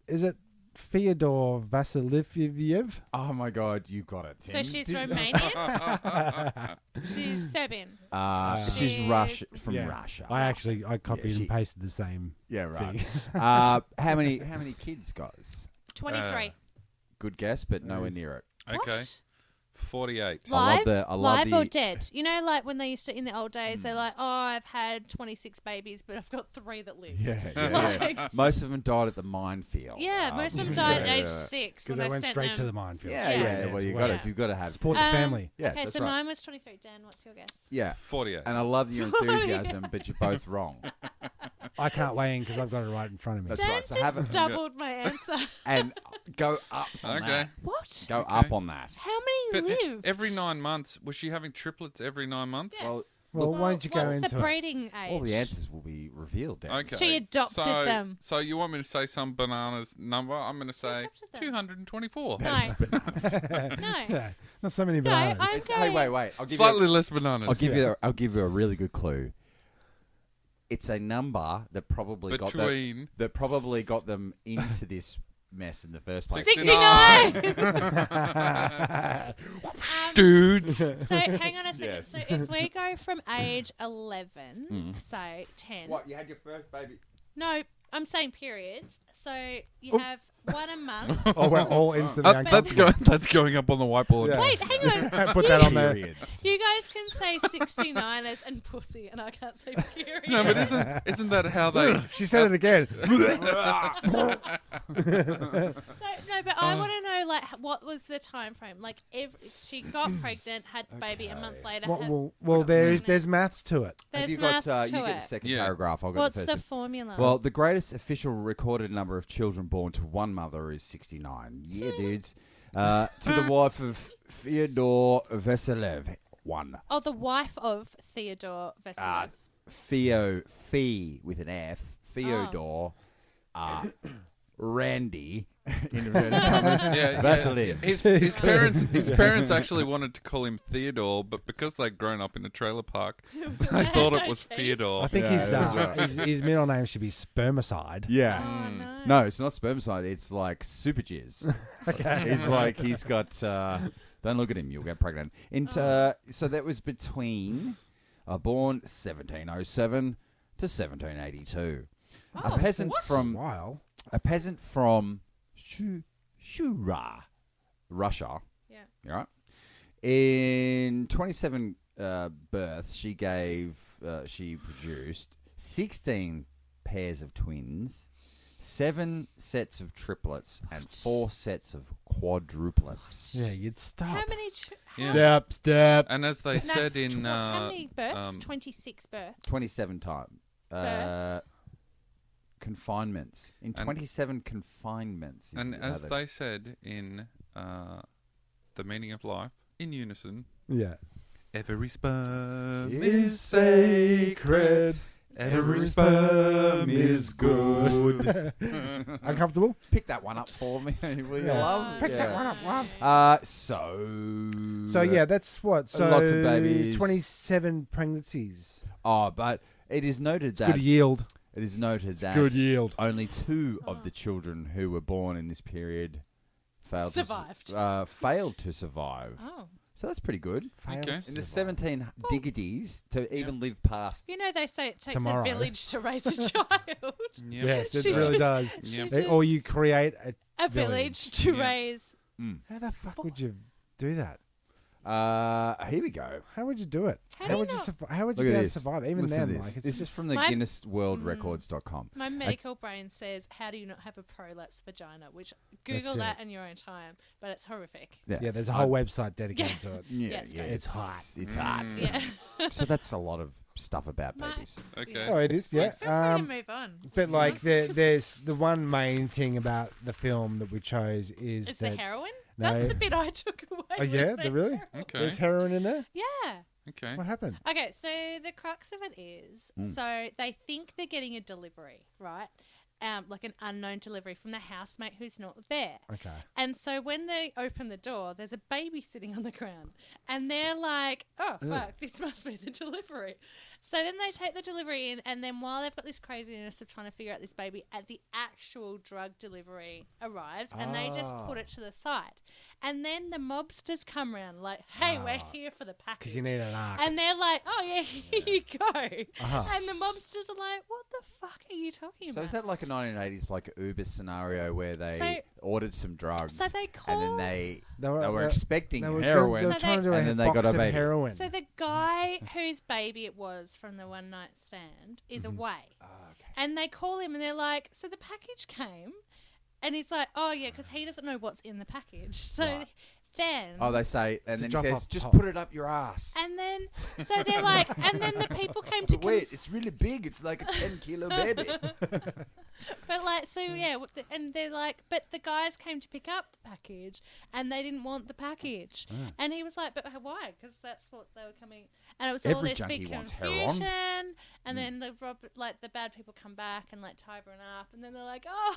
Fyodor Vasileviev? Oh my God, you got it, So Tim. she's Romanian. She's Serbian. She's She's- from Russia. I copied she- and pasted the same. Yeah, right. thing. How many kids, guys? 23. Good guess, but nowhere near it. Okay. What? 48. Live, I love live or the- dead? You know, like when they used to in the old days, they're like, "Oh, I've had 26 babies, but I've got 3 that live." Yeah. Most of them died at the minefield. Yeah, most of them died at age yeah. 6 Because when they went sent straight them. to the minefield. Yeah, Yeah. yeah. Well, you got Yeah. You've got to have Support the family. Yeah, Okay, that's so right. mine was 23. Dan, what's your guess? Yeah, 48. and I love your enthusiasm, but you're both wrong. I can't weigh in because I've got it right in front of me. That's Dan right. So just have a, doubled my answer. and go up. On Okay. that. What? Go Okay. up on that. How But many lived? every 9 months, was she having triplets every 9 months? Yes. Well, why don't you go what's into the it? breeding age? All the answers will be revealed. Dan. Okay. She adopted so, them. So you want me to say some bananas number? I'm going to say adopted them. 224. No. No. Yeah, not so many No, bananas. I'm It's- hey, going. wait. I'll give Slightly you. less bananas. I'll give you a really good clue. It's a number that probably got Between them into this mess in the first place. 69! Dudes. So hang on a second. Yes. So if we go from age 11, say 10. What, you had your first baby? No, I'm saying periods. So you have one a month. Oh, we're all instantly uncomfortable. That's going up on the whiteboard. Yeah. Wait, hang on. Put that on there. Periods. You guys can say 69ers and pussy, and I can't say period. No, but isn't that how they? She said it again. So, no, but I want to know, like, what was the time frame? Like, she got pregnant, had the baby a month later. Well, there's maths to it. There's Have you got? maths You to get it. the second Yeah. paragraph. I'll get What's the the first. formula? Well, the greatest official recorded number of children born to one mother is 69. Yeah, dudes. To the wife of Fyodor Vasilev, 1. oh, the wife of Theodore Vasilev. Fee with an F. Fyodor. Randy. In inverted commas. Vasilev. His parents actually wanted to call him Theodore, but because they'd grown up in a trailer park, they thought it was Theodore. I think his middle name should be Spermicide. Yeah. Oh, no. No, it's not spermicide. It's like super jizz. Okay. He's got. Don't look at him. You'll get pregnant. So that was between born 1707 to 1782. Oh, A peasant from Wow. Shura, Russia. Yeah. Right. In 27 births, she produced 16 pairs of twins, 7 sets of triplets, and 4 sets of quadruplets. Yeah, you'd stop. How many? Yeah. Step. And as they said in how many births? 26 births. 27 times. Births. Confinements. In 27 confinements. And as they said in The Meaning of Life, in unison, Yeah. every sperm is sacred. Every sperm is good. Uncomfortable? Pick that one up for me, will you, Yeah. love? Pick that one up, love. So yeah, that's what. So lots of babies. 27 pregnancies. Oh, but it is noted that Good yield. it is noted that Good yield. only 2 of the children who were born in this period failed to survive. Oh. So that's pretty good. Okay. In the 17 diggities to even live past. You know, they say it takes Tomorrow. a village to raise a child. Yes, it She's really just- does. she Yep. just- Or you create a village to Yeah. raise. How the fuck would you do that? Here we go. How would you do it? How do you would you not- how would you Look be at able to this. survive? Even Listen to then, this. like it's This is just from the My- Guinness World Records.com. My medical brain says, how do you not have a prolapse vagina? Which, Google That's that it. in your own time. But it's horrific. yeah. There's a whole website dedicated to it. Yeah, it's great. It's hot. It's hot. Yeah. So that's a lot of stuff about My- babies. Okay. Oh, it is. Yeah. Feel free to move on. But like, there's the one main thing about the film that we chose is It's that. the heroin? No. That's the bit I took away. Oh was yeah, the really? heroin. Okay. There's heroin in there. Yeah. Okay. What happened? Okay, so the crux of it is, so they think they're getting a delivery, right? Like an unknown delivery from the housemate who's not there. Okay. And so when they open the door, there's a baby sitting on the ground. And they're like, oh, fuck, this must be the delivery. So then they take the delivery in, and then while they've got this craziness of trying to figure out this baby, the actual drug delivery arrives, and they just put it to the side. And then the mobsters come around like, hey, we're here for the package. Because you need an arc. And they're like, oh, yeah, here you go. And the mobsters are like, what the fuck are you talking So about? is that like a 1980s like Uber scenario where they So- ordered some drugs So they call... and then they They were were- expecting They were heroin? They were So trying to do and a then they box got a of baby. heroin. So the guy whose baby it was from the one night stand is away. And they call him and they're like, so the package came? And he's like, oh, yeah, because he doesn't know what's in the package. So Right. then... Oh, they say, and It's a then he drop-off says, just top. put it up your ass. And then, so they're like, and then the people came to... But wait, it's really big. It's like a 10-kilo baby. But like, so yeah, and they're like, but the guys came to pick up the package, and they didn't want the package, and he was like, but why? Because that's what they were coming, and it was all Every this junkie big wants heroin. confusion, and then the bad people come back and like tie everyone up, and then they're like, oh,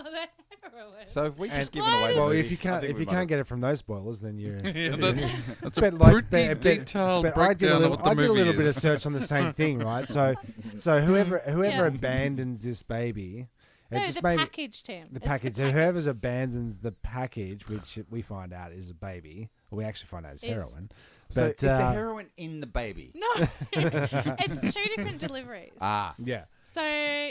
the heroin. So if we just And- given away the well, movie, if you can't I think if we you might can't have- get it from those spoilers, then you're. Yeah, that's a But like, pretty but- detailed but I did a breakdown little, of what the I did a movie little bit of is. search on the same thing, right? So whoever Yeah. abandons this baby It No, just the made me- package, Tim. The It's package. So whoever abandons the package, which we find out is a baby, or we actually find out it's heroin. So But is the heroin in the baby? No, it's 2 different deliveries. yeah. So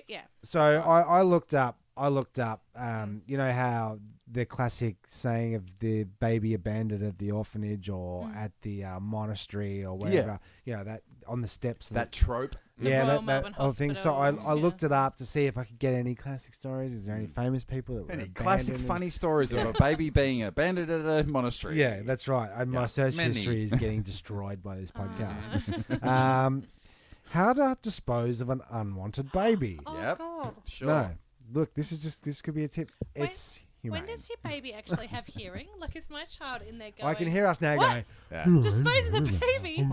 yeah, So I looked up. You know how the classic saying of the baby abandoned at the orphanage or at the monastery or wherever. You know that on the steps. That trope. The Yeah, Royal that Melbourne whole thing. So I Hospital, looked it up to see if I could get any classic stories. Is there any famous people that were Any classic abandoned? funny stories of a baby being abandoned at a monastery? Yeah, that's right. And my search Many. history is getting destroyed by this podcast. How to dispose of an unwanted baby? Oh Yep. God. Sure. No, look, this could be a tip. It's humane. When does your baby actually have hearing? Like, is my child in there going? I can hear us now "What? going. Yeah. Dispose of the baby.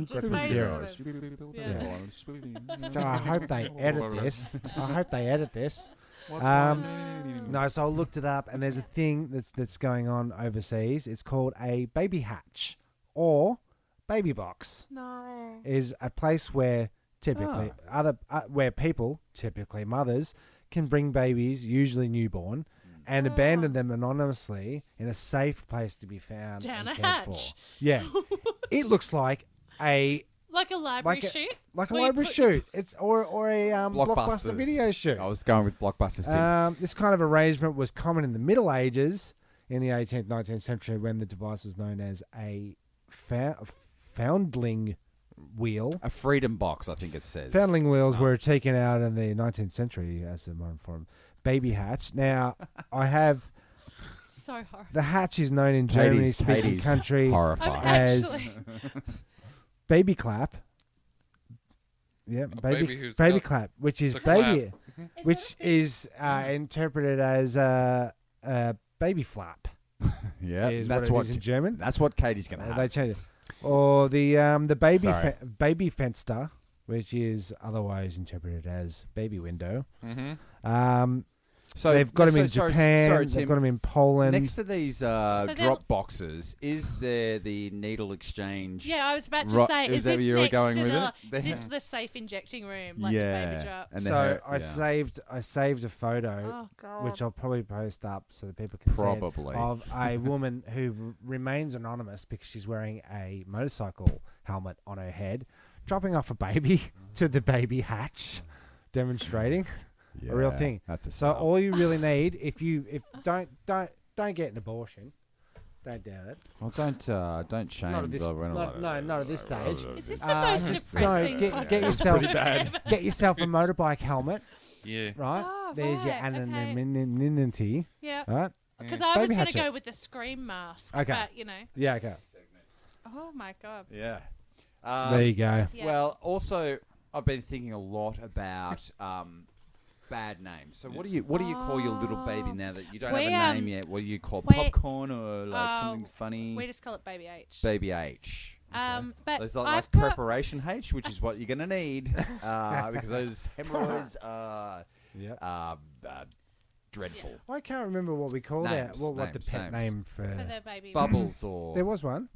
Dispose zeros. of it. Yeah. So I hope they edit this. No, so I looked it up, and there's a thing that's going on overseas. It's called a baby hatch or baby box. No. Is a place where typically where people, typically mothers, can bring babies, usually newborn, and abandon them anonymously in a safe place to be found Down and a cared for. hatch. Yeah, it looks like a Like a library shoot. like a Where you library put- shoot. It's or a blockbuster video shoot. I was going with blockbusters too. This kind of arrangement was common in the Middle Ages, in the 18th, 19th century, when the device was known as a foundling wheel. A freedom box, I think it says. Foundling wheels were taken out in the 19th century as the modern form. Baby hatch. Now, I have So hard. the hatch is known in Germany speaking Katie's country horrified. as Actually, baby clap. Yeah, baby who's baby got clap, which is the clap. baby, which is interpreted as baby flap. Yeah, Is that's what what it is in German. That's what Katie's going to have. They changed it. Or the baby Sorry. baby fenster, which is otherwise interpreted as baby window. So They've got them in sorry, Japan. sorry, They've Tim. got them in Poland. Next to these they're- drop boxes, is there the needle exchange? yeah, I was about to Right, say, is is that this where you were next going to with the, it? is this the safe injecting room, like yeah. the baby drop? And So yeah. I saved a photo, Oh God. which I'll probably post up so that people can Probably. see it, of a woman who remains anonymous because she's wearing a motorcycle helmet on her head, dropping off a baby to the baby hatch, demonstrating a real Yeah, thing. That's a So setup. all you really need, if don't get an abortion, don't do it. Well, don't shame Not at this, the not at this stage. Is this the most Just depressing get podcast yourself I've ever- get yourself a motorbike helmet, Yeah. right? Oh, There's your right, okay. anonymity, Yeah. right? Because I was Baby going hatchet. to go with the scream mask, Okay. but you know. Yeah, okay. Oh my God. Yeah. There you go. Yeah. Well, also, I've been thinking a lot about bad names. So what do you call your little baby now that you don't We, have a name yet? What do you call we- popcorn or like something funny? We just call it Baby H. Baby H. But There's like I've got preparation H, which is what you're gonna need because those hemorrhoids are dreadful. I can't remember what we called Names, it. What the names, pet names. name for for the baby. Bubbles or there was one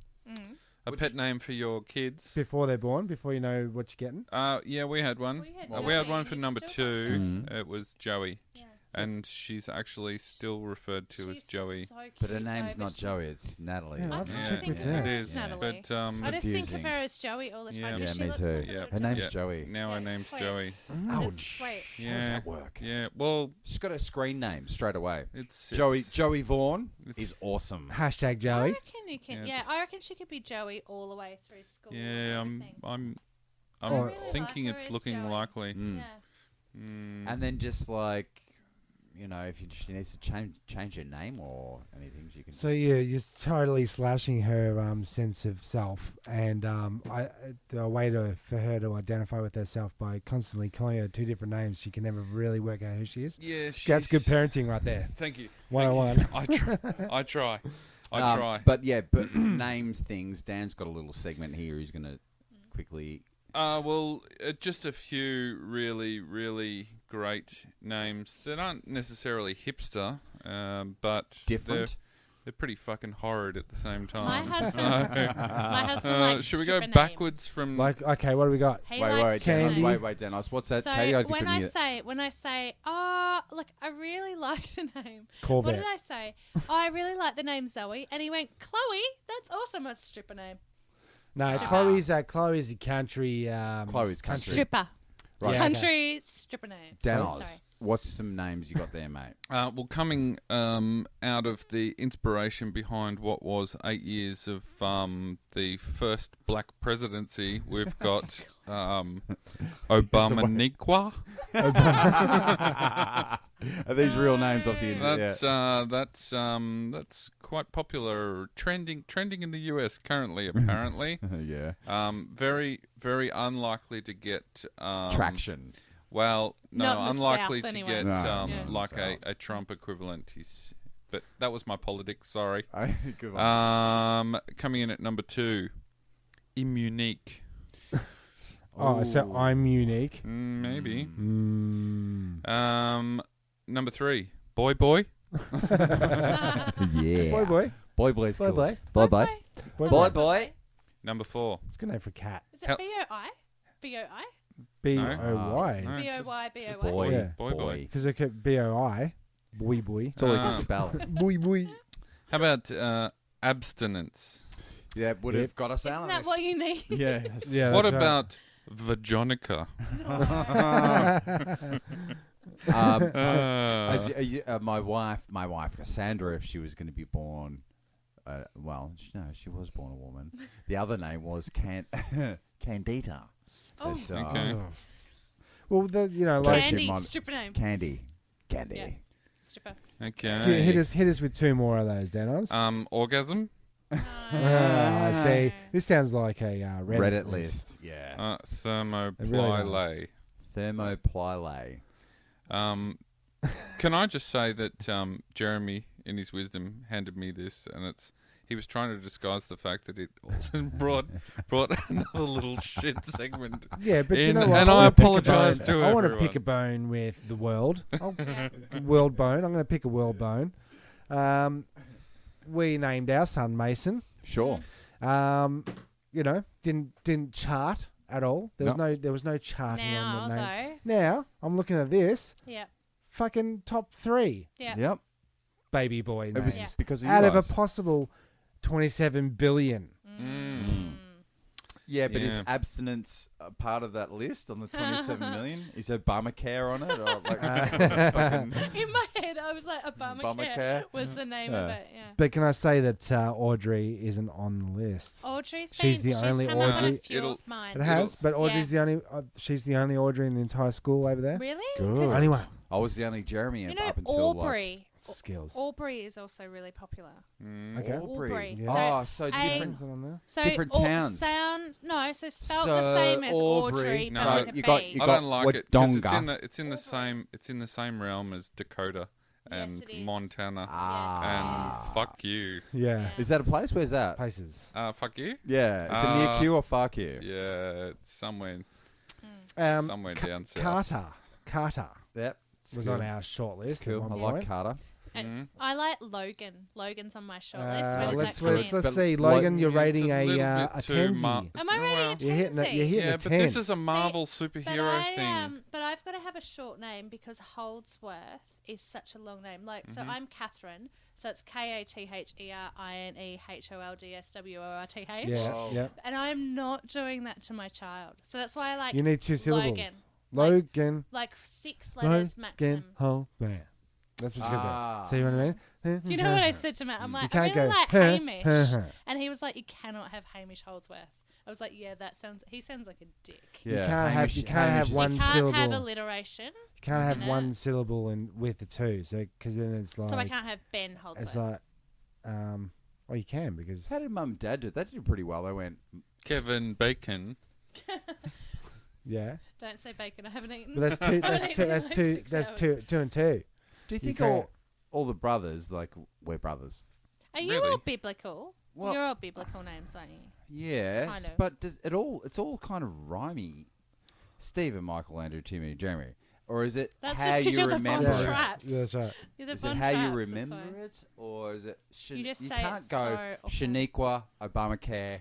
A pet name for your kids. before they're born, before you know what you're getting. Yeah, we had one. We had We had Joey, one for and number it's still got 2. Mm. It was Joey. Yeah. And she's actually still referred to as She's Joey. so but her cute, name's though, not but Joey, it's Natalie. Yeah, I'll have to I check think with it It that. is, Natalie. but I just think of confusing. her as Joey all the time. Yeah. because Yeah, she me looks too. like a Yeah. little Her name's baby. Joey. Now her Yeah, name's sweet. Joey. It's Ouch. sweet. How Yeah. does that work? Yeah, well, She's got a screen name straight away. it's Joey Vaughan it's- is awesome. Hashtag I Joey. reckon you can. Yeah, Yeah, it's- I reckon she could be Joey all the way through school. Yeah, and everything. I'm I really thinking like her it's as looking Joey. likely. Mm. Yeah. And then just like, you know, if she needs to change her name or anything, she can. So yeah, you're totally slashing her sense of self, and the way for her to identify with herself by constantly calling her 2 different names, she can never really work out who she is. Yeah, That's good parenting right there. Thank you. 101. I try. I try. But yeah, but names things. Dan's got a little segment here. He's going to quickly. Well, just a few really, really great names that aren't necessarily hipster, but Different? They're pretty fucking horrid at the same time. My husband likes should we go stripper backwards from... Like, okay, what do we got? He Wait, likes stripper Candy. names. Wait, Danoz. What's that, So Katie? I when couldn't hear. when I say, oh, look, I really like the name. Corvette. What did I say? Oh, I really like the name Zoe. And he went, Chloe? That's awesome. That's a stripper name. No, Chloe's a country. Chloe's country. Stripper. Right. Yeah, Country stripper name. Danoz, Sorry. what's some names you got there, mate? well, coming out of the inspiration behind what was 8 years of the first black presidency, we've got Obama Nikwa. Are these real names off the internet? That's quite popular, trending in the US currently. Apparently, Yeah. very very unlikely to get Traction. Well, no, Not in the unlikely South to anyway. get No, yeah. like a Trump equivalent. But that was my politics. Sorry. Good one. Coming in at number 2, Immunique. Oh, so I'm unique. Maybe. Mm. Number 3, Boy. Yeah. Boy. Boy's Boy, cool. boy. Boy. Number 4. It's a good name for a cat. Is it Hel- B-O-I? B-O-I? B-O-Y. No, B-O-Y, just B-O-Y? Boy. Yeah. Boy. Because it could B-O-I. Boy. That's all you can spell. Boy. How about abstinence? Yeah, would have got us out Isn't of that this. what you need? Yes. Yeah. What that's right. about vajonica? My wife Cassandra, if she was going to be born, she was born a woman. The other name was Candida. Oh. But, Okay. Well, like Candy, Mon- stripper name. Candy. Yeah. Stripper. Okay. hit us with 2 more of those, Danoz. Orgasm. See, this sounds like a Reddit list. Yeah. Thermopylae. Thermopylae. Can I just say that Jeremy, in his wisdom, handed me this, and he was trying to disguise the fact that it also brought another little shit segment. Yeah, but you in, know what? and I I wanna pick a apologise bone. to I want to everyone. pick a bone with the world. Yeah. World bone. I'm going to pick a world bone. We named our son Mason. Sure. Didn't chart at all. There was no charting Now, on the name. though. Now I'm looking at this. Yep. Fucking top 3 Yep. Yep. baby boy It names was Yeah. because of out you of a guys. possible 27 billion. Yeah, but is Yeah. abstinence a part of that list on the 27 million? Is Obamacare on it? Or like In my head, I was like, Obamacare Obamacare? was the name of it. Yeah. But can I say that Audrey isn't on the list? Audrey's She's the only come up with Audrey- a few of mine. It has, but Audrey's the only. She's the only Audrey in the entire school over there. Really? Good. Only one. I was the only Jeremy You know, up until Aubrey. Skills. Aubrey is also really popular. Okay. Aubrey. Yeah. So, So A- different. Is it on there? So Different au- towns. Sound so spelled So the same as Aubrey- Audrey, No, but with a you B. got- you I got don't like it because Wodonga. it's in the same realm as Dakota and Yes, it is. Montana. Ah. And fuck you. Yeah. Is that a place? Where's that? Places. Fuck you? Yeah. Is it near Q or fuck you? Yeah, it's somewhere Um, down south. Carter Yep. was on our short list. Cool. At one I like point. Carter. I like Logan. Logan's on my short list. Where does let's that come let's, in? let's see, Logan. You're Yeah, rating it's a little a bit too 10. Am I rating a You're hitting it. You're Tansy? hitting Yeah, a but 10. this is a Marvel But superhero thing. But I've got to have a short name because Holdsworth is such a long name. Like, so I'm Catherine. So it's KATHERINEHOLDSWORTH. Yeah. Yeah. And I'm not doing that to my child. So that's why I like You need 2 syllables. Logan. Logan. Like 6 letters maximum. Logan. Bam. That's what you're gonna do. See what I mean? You know what I said to Matt? I'm You like, I can't really go. like "Huh, Hamish. huh, huh." And he was like, you cannot have Hamish Holdsworth. I was like, yeah, he sounds like a dick. You can't have Hamish one You can't syllable. have alliteration. You can't have No. one syllable with the 2, so because then it's like So I can't have Ben Holdsworth. it's like well you can because How did Mum and Dad do it? They did pretty well. They went, Kevin Bacon. yeah. Don't say bacon. I haven't eaten. But that's 2. I haven't That's eaten 2. in That's like 2. 6 That's hours. 2 and 2. do you You think can't- all the brothers, like, we're brothers? Are you Really? all biblical? Well- You're all biblical names, aren't you? Yes, Kind of. but it's all kind of rhymey. Stephen, Michael, Andrew, Timmy, Jeremy. or is it That's how just 'cause you you're the remember Von it? Traps. Yeah, that's right. You're the Is Von it how you Traps, remember that's why. it, or is it? You just say can't it go so often. Shaniqua, Obamacare,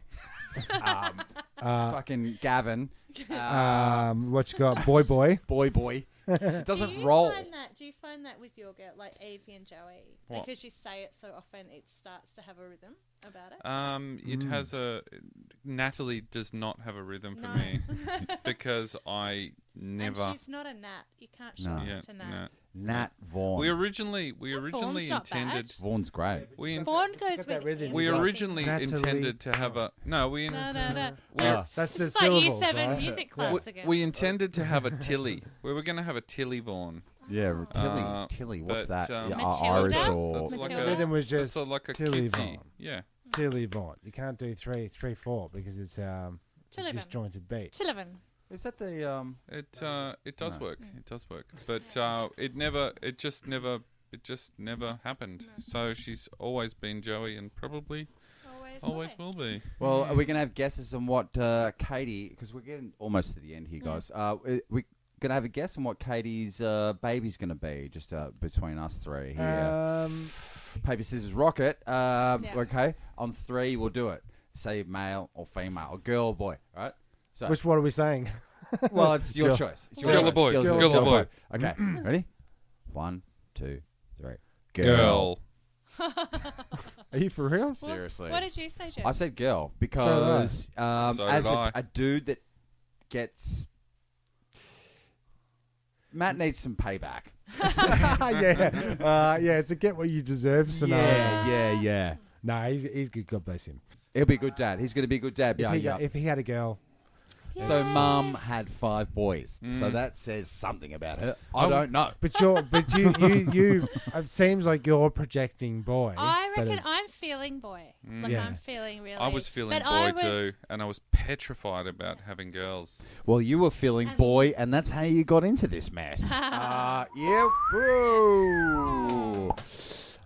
fucking Gavin, What you got? Boy. boy. It doesn't do you roll. Do you find that with your girl, like Evie and Joey, What? because you say it so often, it starts to have a rhythm about it? It has a. Natalie does not have a rhythm for No. me because I never. And she's not a gnat. You can't No. shorten Yeah, it to gnat. no. Nat Vaughn. We originally Vaughn's not bad. intended. Vaughn's great. Vaughn goes that with rhythm. We Natalie. originally intended to have a. No, we. No. That's the It's like year syllables, 7 right? music class again. We intended to have a Tilly. We were going to have a Tilly Vaughan. Yeah, Tilly. What's but, that? um, Yeah, Matilda? Irish or That's like Matilda? a. Rhythm was That's just like a Tilly kidsy. Vaughan. Yeah. Tilly Vaughan. You can't do 3-4 because it's a Tillivan. disjointed beat. Tillivan. Is that the It does No. work. It does work. But it just never happened. So she's always been Joey and probably always will be. Well, are we going to have guesses on what Katie, because we're getting almost to the end here, guys. We're going to have a guess on what Katie's baby's going to be, just between us three here. Paper, scissors, rocket. Okay, on 3, we'll do it. Say male or female, or girl or boy, right? So, Which one are we saying? well, it's your Girl. choice. It's Girl or boy. Girl or boy. Okay, ready? 1, 2, 3. Girl. Are you for real? Seriously. What did you say, Joe? I said girl because So did as I. a dude that gets... Matt needs some payback. yeah, it's a get what you deserve scenario. Yeah. No, he's good. God bless him. He'll be a good dad. He's going to be a good dad. If he had a girl, So Yeah. mum had 5 boys. So Mm. that says something about her. I don't know. but you it seems like you're projecting boy. I but reckon it's- I'm feeling boy. Like Yeah. I'm feeling really. I was feeling but boy I was- too, and I was petrified about having girls. Well, you were feeling And- boy, and that's how you got into this mess. Yeah. Boo.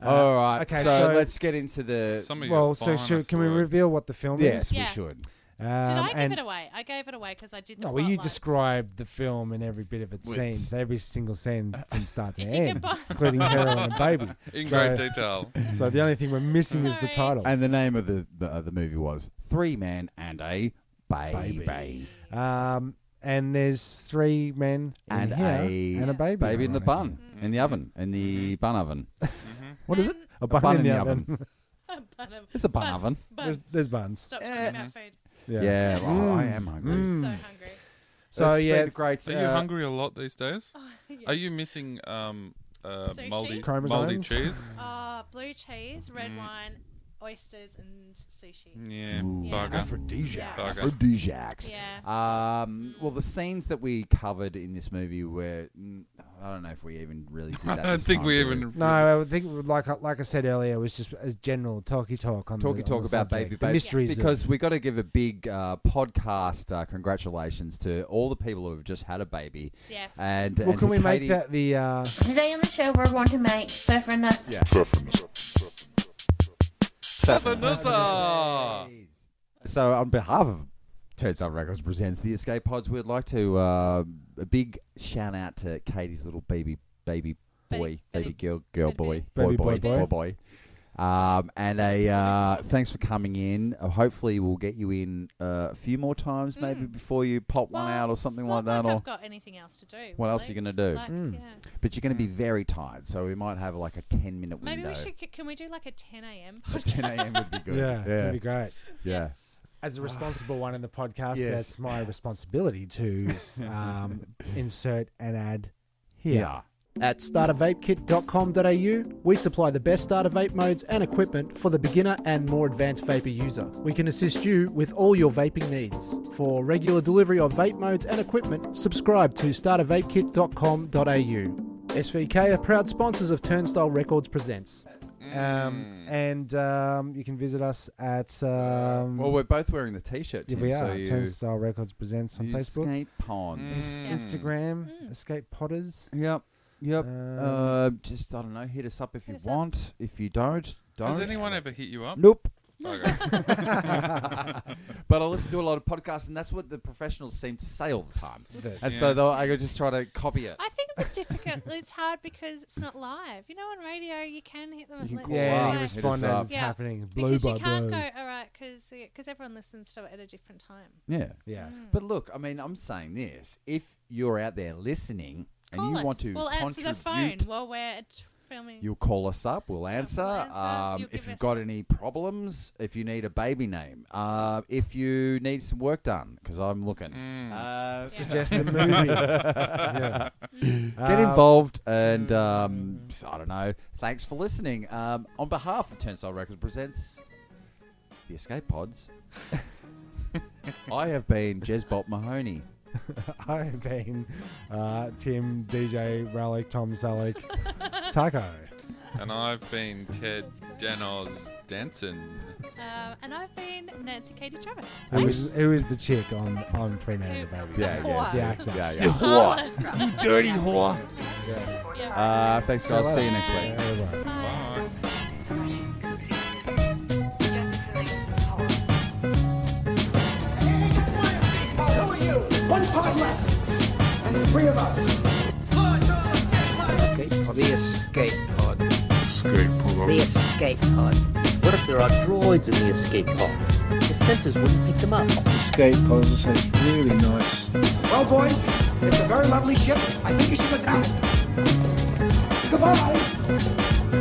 All right. okay, so so- let's get into the... Some of Well, your so finest can we work. reveal what the film Yes, is? we Yeah. should. Did I give and- it away? I gave it away because I did the No, well, you plotline. described the film and every bit of its Wait. scenes, every single scene from start to If you could end, buy- including heroin and baby. in So- great detail. So the only thing we're missing is the Sorry. title. And the name of the movie was 3 Men and a Baby. And there's 3 men And in here a and a baby. Baby in the ironically. bun. In the oven. In the bun oven. What is it? And- A bun, in the oven. It's a bun oven. There's buns. Stop talking about food. Yeah, well, I am hungry. So hungry. So It's yeah, been great. Are you hungry a lot these days? Yeah. Are you missing Sushi? moldy Chromosomes? cheese? Blue cheese, red Mm. wine, oysters, and sushi. Yeah, Ooh, Yeah. bugger. Aphrodisiacs. Yeah. Aphrodisiacs. Yeah. Well, the scenes that we covered in this movie were, I don't know if we even really did that. I don't this think time, we did even. No, I think like I said earlier, it was just as general talky talk on Talky the, talk on the about subject. Baby The Baby. mysteries of- Because we got to give a big podcast congratulations to all the people who have just had a baby. Yes. And well, and can to we make Katie- that the Today on the show, we're going to make pfeffernuss. Pfeffernussa! So on behalf of Turnstile Records presents the Escape Pods, we'd like to a big shout out to Katie's little baby boy, baby girl boy, Baby boy. boy. And a thanks for coming in. Hopefully we'll get you in a few more times maybe before you pop one out or something like that. I've Or got anything else to do. what else are you going to do? Like, yeah. But you're going to be very tired, so we might have like a 10-minute window. Maybe we should. Can we do like a 10 a.m. A 10 a.m. would be good. yeah, that'd be great. Yeah. As a responsible one in the podcast, Yes. that's my responsibility to insert an ad here. At startervapekit.com.au, we supply the best starter vape modes and equipment for the beginner and more advanced vapor user. We can assist you with all your vaping needs. For regular delivery of vape modes and equipment, subscribe to startervapekit.com.au. SVK are proud sponsors of Turnstile Records Presents. And you can visit us at Well, we're both wearing the T-shirt. yeah, Tim, we so are you Turnstile Records Presents on Facebook, Escape Pods. Instagram, Escape Potters. Yep. Just I don't know. Hit us up if you Hit us up. want. If you don't. Has anyone ever hit you up? Nope. Okay. But I listen to a lot of podcasts, and that's what the professionals seem to say all the time. That- And Yeah. so I could just try to copy it. I think difficult. It's hard because it's not live. You know, on radio you can hit them. You can let's call just up. Yeah, go. you respond Hit us as up. it's Yeah. happening. Blow Because by you can't blow. go, all right, because everyone listens to it at a different time. Yeah. Yeah. But look, I mean, I'm saying this. If you're out there listening and Call you us. want to We'll answer the phone contribute, while we're filming. you'll call us up. We'll answer. You'll If give you've us- got any problems, if you need a baby name, if you need some work done, because I'm looking. Suggest a movie. Yeah. Get involved and, I don't know, thanks for listening. On behalf of Tensile Records Presents the Escape Pods, I have been Jezbot Mahoney. I've been Tim, DJ, Rallick, Tom Selleck, Taco. And I've been Ted Danoz Danson. And I've been Nancy Katie Travis. Who is the chick on Premade the Baby? Yeah, The actor. Yeah. Oh, that's right. You dirty whore. Yeah. Thanks, guys. See you next week. Yeah, right. Bye. Who are you? One pod left. And the three of us. The escape pod. The escape pod. What if there are droids in the escape pod? The sensors wouldn't pick them up. Escape pod, as I say, it's really nice. Well, boys, it's a very lovely ship. I think you should go down. Goodbye.